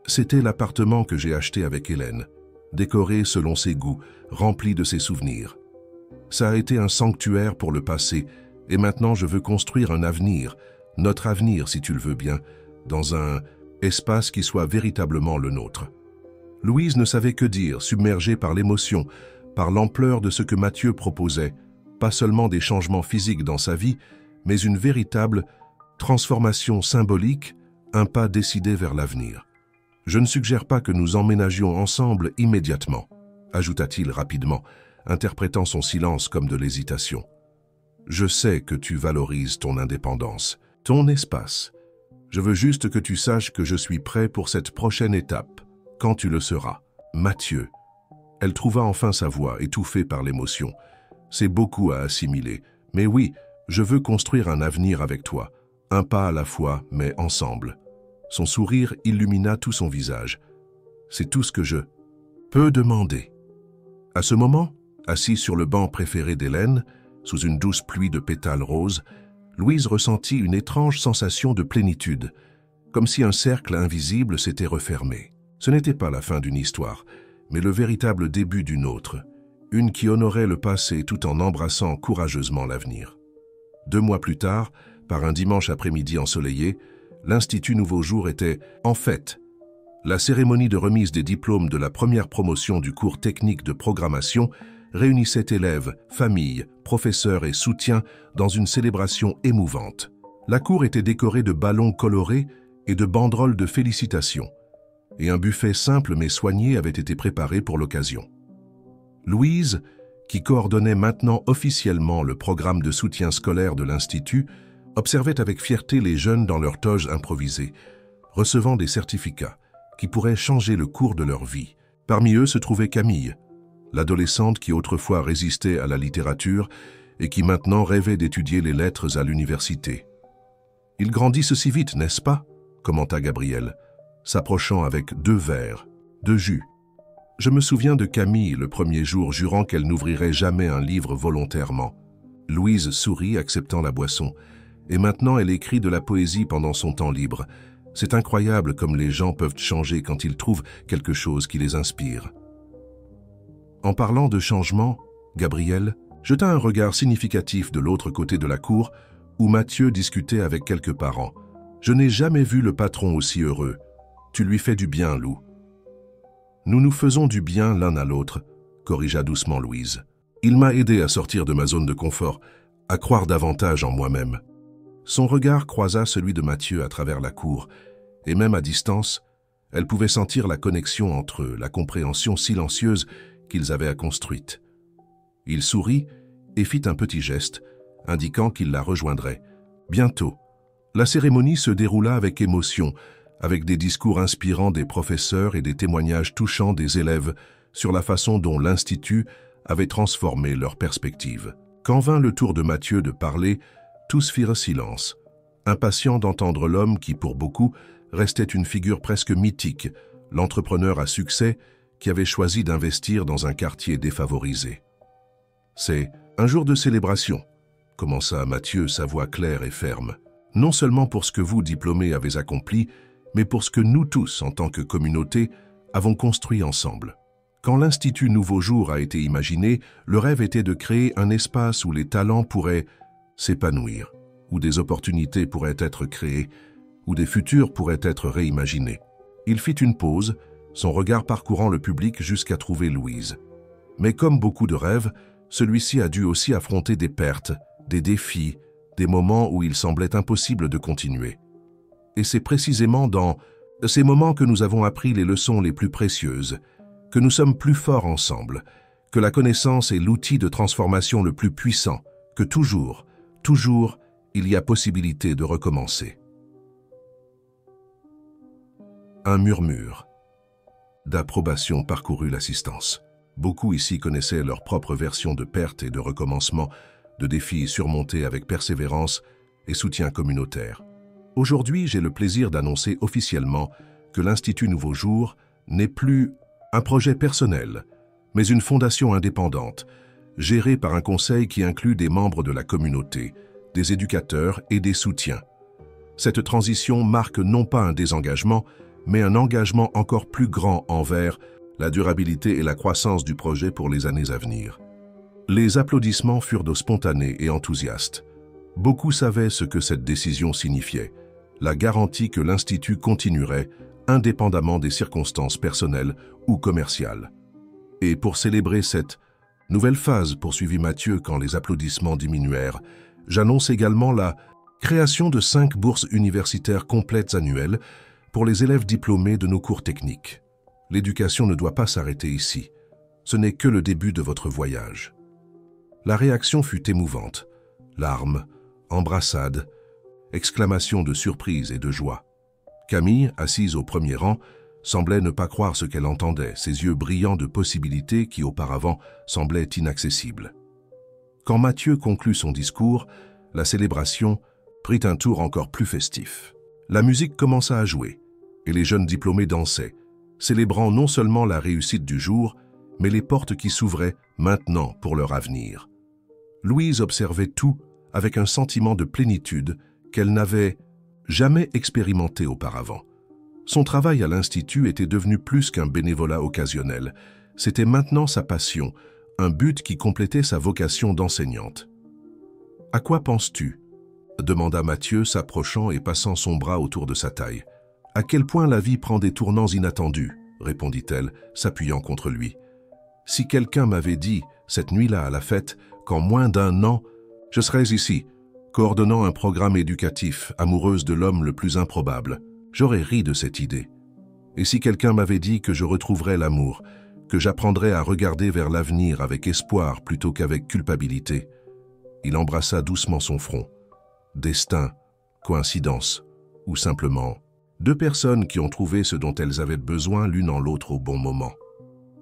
C'était l'appartement que j'ai acheté avec Hélène, décoré selon ses goûts, rempli de ses souvenirs. Ça a été un sanctuaire pour le passé, et maintenant je veux construire un avenir, notre avenir si tu le veux bien, dans un espace qui soit véritablement le nôtre. Louise ne savait que dire, submergée par l'émotion, par l'ampleur de ce que Mathieu proposait, pas seulement des changements physiques dans sa vie, mais une véritable transformation symbolique, un pas décidé vers l'avenir. « Je ne suggère pas que nous emménagions ensemble immédiatement », ajouta-t-il rapidement, interprétant son silence comme de l'hésitation. « Je sais que tu valorises ton indépendance, ton espace. Je veux juste que tu saches que je suis prêt pour cette prochaine étape, quand tu le seras. Mathieu. » Elle trouva enfin sa voix, étouffée par l'émotion. « C'est beaucoup à assimiler, mais oui, je veux construire un avenir avec toi, un pas à la fois, mais ensemble. » Son sourire illumina tout son visage. « C'est tout ce que je peux demander. » À ce moment, assis sur le banc préféré d'Hélène, sous une douce pluie de pétales roses, Louise ressentit une étrange sensation de plénitude, comme si un cercle invisible s'était refermé. Ce n'était pas la fin d'une histoire, mais le véritable début d'une autre, une qui honorait le passé tout en embrassant courageusement l'avenir. 2 mois plus tard, par un dimanche après-midi ensoleillé, l'Institut Nouveau Jour était en fête. La cérémonie de remise des diplômes de la première promotion du cours technique de programmation réunissait élèves, familles, professeurs et soutiens dans une célébration émouvante. La cour était décorée de ballons colorés et de banderoles de félicitations, et un buffet simple mais soigné avait été préparé pour l'occasion. Louise, qui coordonnait maintenant officiellement le programme de soutien scolaire de l'Institut, observait avec fierté les jeunes dans leurs toges improvisées, recevant des certificats qui pourraient changer le cours de leur vie. Parmi eux se trouvait Camille, l'adolescente qui autrefois résistait à la littérature et qui maintenant rêvait d'étudier les lettres à l'université. « Ils grandissent si vite, n'est-ce pas ?» commenta Gabriel, s'approchant avec 2 verres, de jus. Je me souviens de Camille le premier jour, jurant qu'elle n'ouvrirait jamais un livre volontairement. Louise sourit, acceptant la boisson. Et maintenant, elle écrit de la poésie pendant son temps libre. C'est incroyable comme les gens peuvent changer quand ils trouvent quelque chose qui les inspire. En parlant de changement, Gabriel jeta un regard significatif de l'autre côté de la cour où Mathieu discutait avec quelques parents. « Je n'ai jamais vu le patron aussi heureux. Tu lui fais du bien, Lou. » « Nous nous faisons du bien l'un à l'autre, » corrigea doucement Louise. « Il m'a aidé à sortir de ma zone de confort, à croire davantage en moi-même. » Son regard croisa celui de Mathieu à travers la cour, et même à distance, elle pouvait sentir la connexion entre eux, la compréhension silencieuse qu'ils avaient à construite. Il sourit et fit un petit geste, indiquant qu'il la rejoindrait. Bientôt, la cérémonie se déroula avec émotion, avec des discours inspirants des professeurs et des témoignages touchants des élèves sur la façon dont l'Institut avait transformé leur perspective. Quand vint le tour de Mathieu de parler, tous firent silence, impatients d'entendre l'homme qui, pour beaucoup, restait une figure presque mythique, l'entrepreneur à succès qui avait choisi d'investir dans un quartier défavorisé. « C'est un jour de célébration », commença Mathieu, sa voix claire et ferme. « Non seulement pour ce que vous, diplômés, avez accompli, mais pour ce que nous tous, en tant que communauté, avons construit ensemble. Quand l'Institut Nouveau Jour a été imaginé, le rêve était de créer un espace où les talents pourraient s'épanouir, où des opportunités pourraient être créées, où des futurs pourraient être réimaginés. » Il fit une pause, son regard parcourant le public jusqu'à trouver Louise. Mais comme beaucoup de rêves, celui-ci a dû aussi affronter des pertes, des défis, des moments où il semblait impossible de continuer. Et c'est précisément dans ces moments que nous avons appris les leçons les plus précieuses, que nous sommes plus forts ensemble, que la connaissance est l'outil de transformation le plus puissant, que toujours, il y a possibilité de recommencer. Un murmure d'approbation parcourut l'assistance. Beaucoup ici connaissaient leur propre version de perte et de recommencement, de défis surmontés avec persévérance et soutien communautaire. Aujourd'hui, j'ai le plaisir d'annoncer officiellement que l'Institut Nouveau Jour n'est plus un projet personnel, mais une fondation indépendante, gérée par un conseil qui inclut des membres de la communauté, des éducateurs et des soutiens. Cette transition marque non pas un désengagement, mais un engagement encore plus grand envers la durabilité et la croissance du projet pour les années à venir. Les applaudissements furent spontanés et enthousiastes. Beaucoup savaient ce que cette décision signifiait, la garantie que l'Institut continuerait indépendamment des circonstances personnelles ou commerciales. Et pour célébrer cette nouvelle phase, poursuivit Mathieu quand les applaudissements diminuèrent, j'annonce également la création de 5 bourses universitaires complètes annuelles pour les élèves diplômés de nos cours techniques. L'éducation ne doit pas s'arrêter ici. Ce n'est que le début de votre voyage. La réaction fut émouvante. Larmes, embrassades, exclamations de surprise et de joie. Camille, assise au premier rang, semblait ne pas croire ce qu'elle entendait, ses yeux brillants de possibilités qui auparavant semblaient inaccessibles. Quand Mathieu conclut son discours, la célébration prit un tour encore plus festif. La musique commença à jouer, et les jeunes diplômés dansaient, célébrant non seulement la réussite du jour, mais les portes qui s'ouvraient maintenant pour leur avenir. Louise observait tout avec un sentiment de plénitude qu'elle n'avait jamais expérimenté auparavant. Son travail à l'Institut était devenu plus qu'un bénévolat occasionnel. C'était maintenant sa passion, un but qui complétait sa vocation d'enseignante. « À quoi penses-tu » demanda Mathieu, s'approchant et passant son bras autour de sa taille. « À quel point la vie prend des tournants inattendus » répondit-elle, s'appuyant contre lui. « Si quelqu'un m'avait dit, cette nuit-là à la fête, qu'en moins d'1 an, je serais ici, coordonnant un programme éducatif, amoureuse de l'homme le plus improbable, j'aurais ri de cette idée. Et si quelqu'un m'avait dit que je retrouverais l'amour, que j'apprendrais à regarder vers l'avenir avec espoir plutôt qu'avec culpabilité ?» Il embrassa doucement son front. Destin, coïncidence, ou simplement 2 personnes qui ont trouvé ce dont elles avaient besoin l'une en l'autre au bon moment.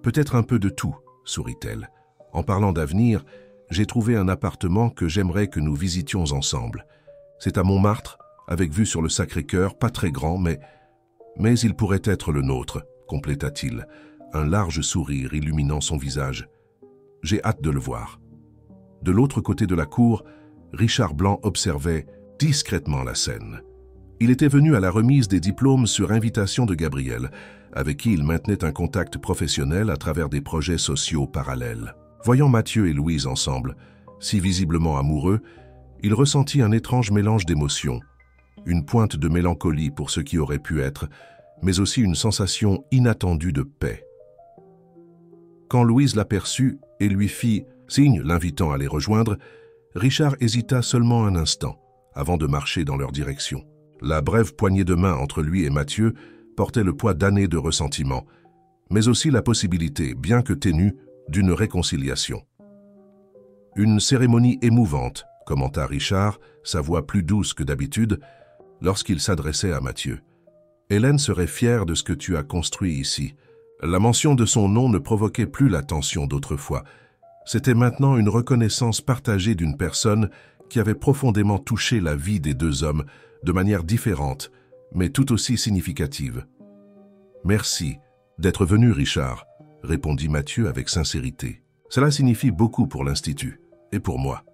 Peut-être un peu de tout, sourit-elle. En parlant d'avenir, j'ai trouvé un appartement que j'aimerais que nous visitions ensemble. C'est à Montmartre, avec vue sur le Sacré-Cœur, pas très grand, mais il pourrait être le nôtre, compléta-t-il, un large sourire illuminant son visage. J'ai hâte de le voir. De l'autre côté de la cour, Richard Blanc observait discrètement la scène. Il était venu à la remise des diplômes sur invitation de Gabriel, avec qui il maintenait un contact professionnel à travers des projets sociaux parallèles. Voyant Mathieu et Louise ensemble, si visiblement amoureux, il ressentit un étrange mélange d'émotions, une pointe de mélancolie pour ce qui aurait pu être, mais aussi une sensation inattendue de paix. Quand Louise l'aperçut et lui fit signe l'invitant à les rejoindre, Richard hésita seulement un instant avant de marcher dans leur direction. La brève poignée de main entre lui et Mathieu portait le poids d'années de ressentiment, mais aussi la possibilité, bien que ténue, d'une réconciliation. Une cérémonie émouvante, commenta Richard, sa voix plus douce que d'habitude, lorsqu'il s'adressait à Mathieu. Hélène serait fière de ce que tu as construit ici. La mention de son nom ne provoquait plus la tension d'autrefois. C'était maintenant une reconnaissance partagée d'une personne qui avait profondément touché la vie des 2 hommes de manière différente, mais tout aussi significative. « Merci d'être venu, Richard », répondit Mathieu avec sincérité. « Cela signifie beaucoup pour l'Institut, et pour moi. »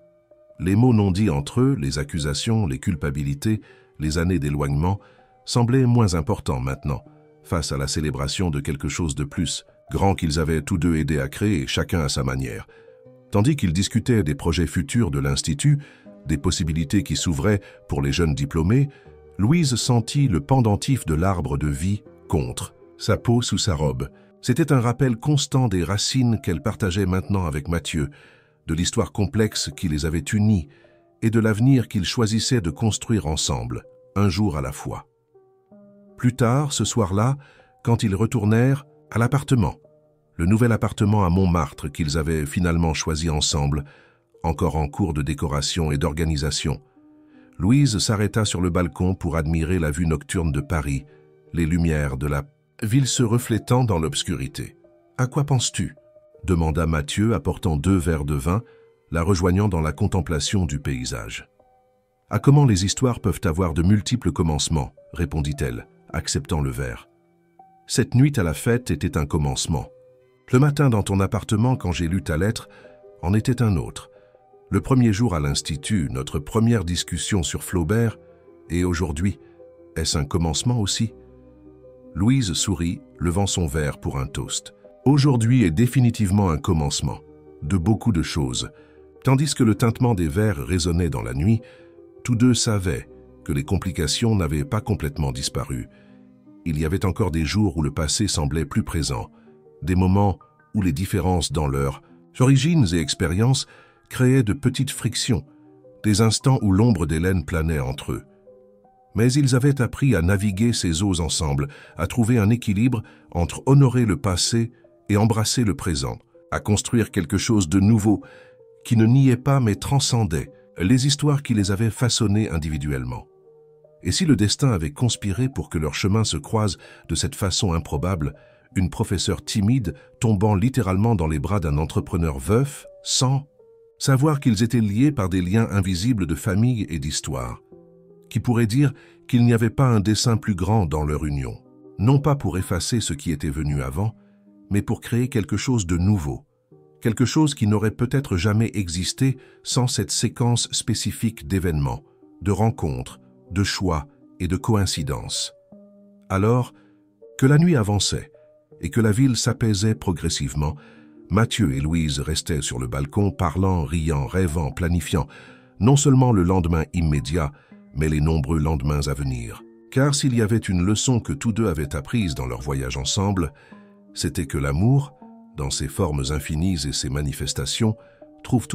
Les mots non dits entre eux, les accusations, les culpabilités, les années d'éloignement, semblaient moins importants maintenant, face à la célébration de quelque chose de plus, grand qu'ils avaient tous 2 aidé à créer, chacun à sa manière. Tandis qu'ils discutaient des projets futurs de l'Institut, des possibilités qui s'ouvraient pour les jeunes diplômés, Louise sentit le pendentif de l'arbre de vie contre sa peau sous sa robe. C'était un rappel constant des racines qu'elle partageait maintenant avec Mathieu, de l'histoire complexe qui les avait unis et de l'avenir qu'ils choisissaient de construire ensemble, un jour à la fois. Plus tard, ce soir-là, quand ils retournèrent à l'appartement, le nouvel appartement à Montmartre qu'ils avaient finalement choisi ensemble, encore en cours de décoration et d'organisation, Louise s'arrêta sur le balcon pour admirer la vue nocturne de Paris, les lumières de la ville se reflétant dans l'obscurité. « À quoi penses-tu » demanda Mathieu, apportant 2 verres de vin, la rejoignant dans la contemplation du paysage. « À comment les histoires peuvent avoir de multiples commencements » répondit-elle, acceptant le verre. « Cette nuit à la fête était un commencement. Le matin dans ton appartement, quand j'ai lu ta lettre, en était un autre. Le premier jour à l'Institut, notre première discussion sur Flaubert, et aujourd'hui, est-ce un commencement aussi? Louise sourit, levant son verre pour un toast. Aujourd'hui est définitivement un commencement, de beaucoup de choses. Tandis que le tintement des verres résonnait dans la nuit, tous deux savaient que les complications n'avaient pas complètement disparu. Il y avait encore des jours où le passé semblait plus présent, des moments où les différences dans leurs origines et expériences créaient de petites frictions, des instants où l'ombre d'Hélène planait entre eux. Mais ils avaient appris à naviguer ces eaux ensemble, à trouver un équilibre entre honorer le passé et embrasser le présent, à construire quelque chose de nouveau qui ne niait pas mais transcendait les histoires qui les avaient façonnés individuellement. Et si le destin avait conspiré pour que leurs chemins se croisent de cette façon improbable, une professeure timide tombant littéralement dans les bras d'un entrepreneur veuf, sans savoir qu'ils étaient liés par des liens invisibles de famille et d'histoire, qui pourrait dire qu'il n'y avait pas un dessein plus grand dans leur union, non pas pour effacer ce qui était venu avant, mais pour créer quelque chose de nouveau, quelque chose qui n'aurait peut-être jamais existé sans cette séquence spécifique d'événements, de rencontres, de choix et de coïncidences. Alors, que la nuit avançait et que la ville s'apaisait progressivement, Mathieu et Louise restaient sur le balcon, parlant, riant, rêvant, planifiant, non seulement le lendemain immédiat, mais les nombreux lendemains à venir. Car s'il y avait une leçon que tous deux avaient apprise dans leur voyage ensemble, c'était que l'amour, dans ses formes infinies et ses manifestations, trouve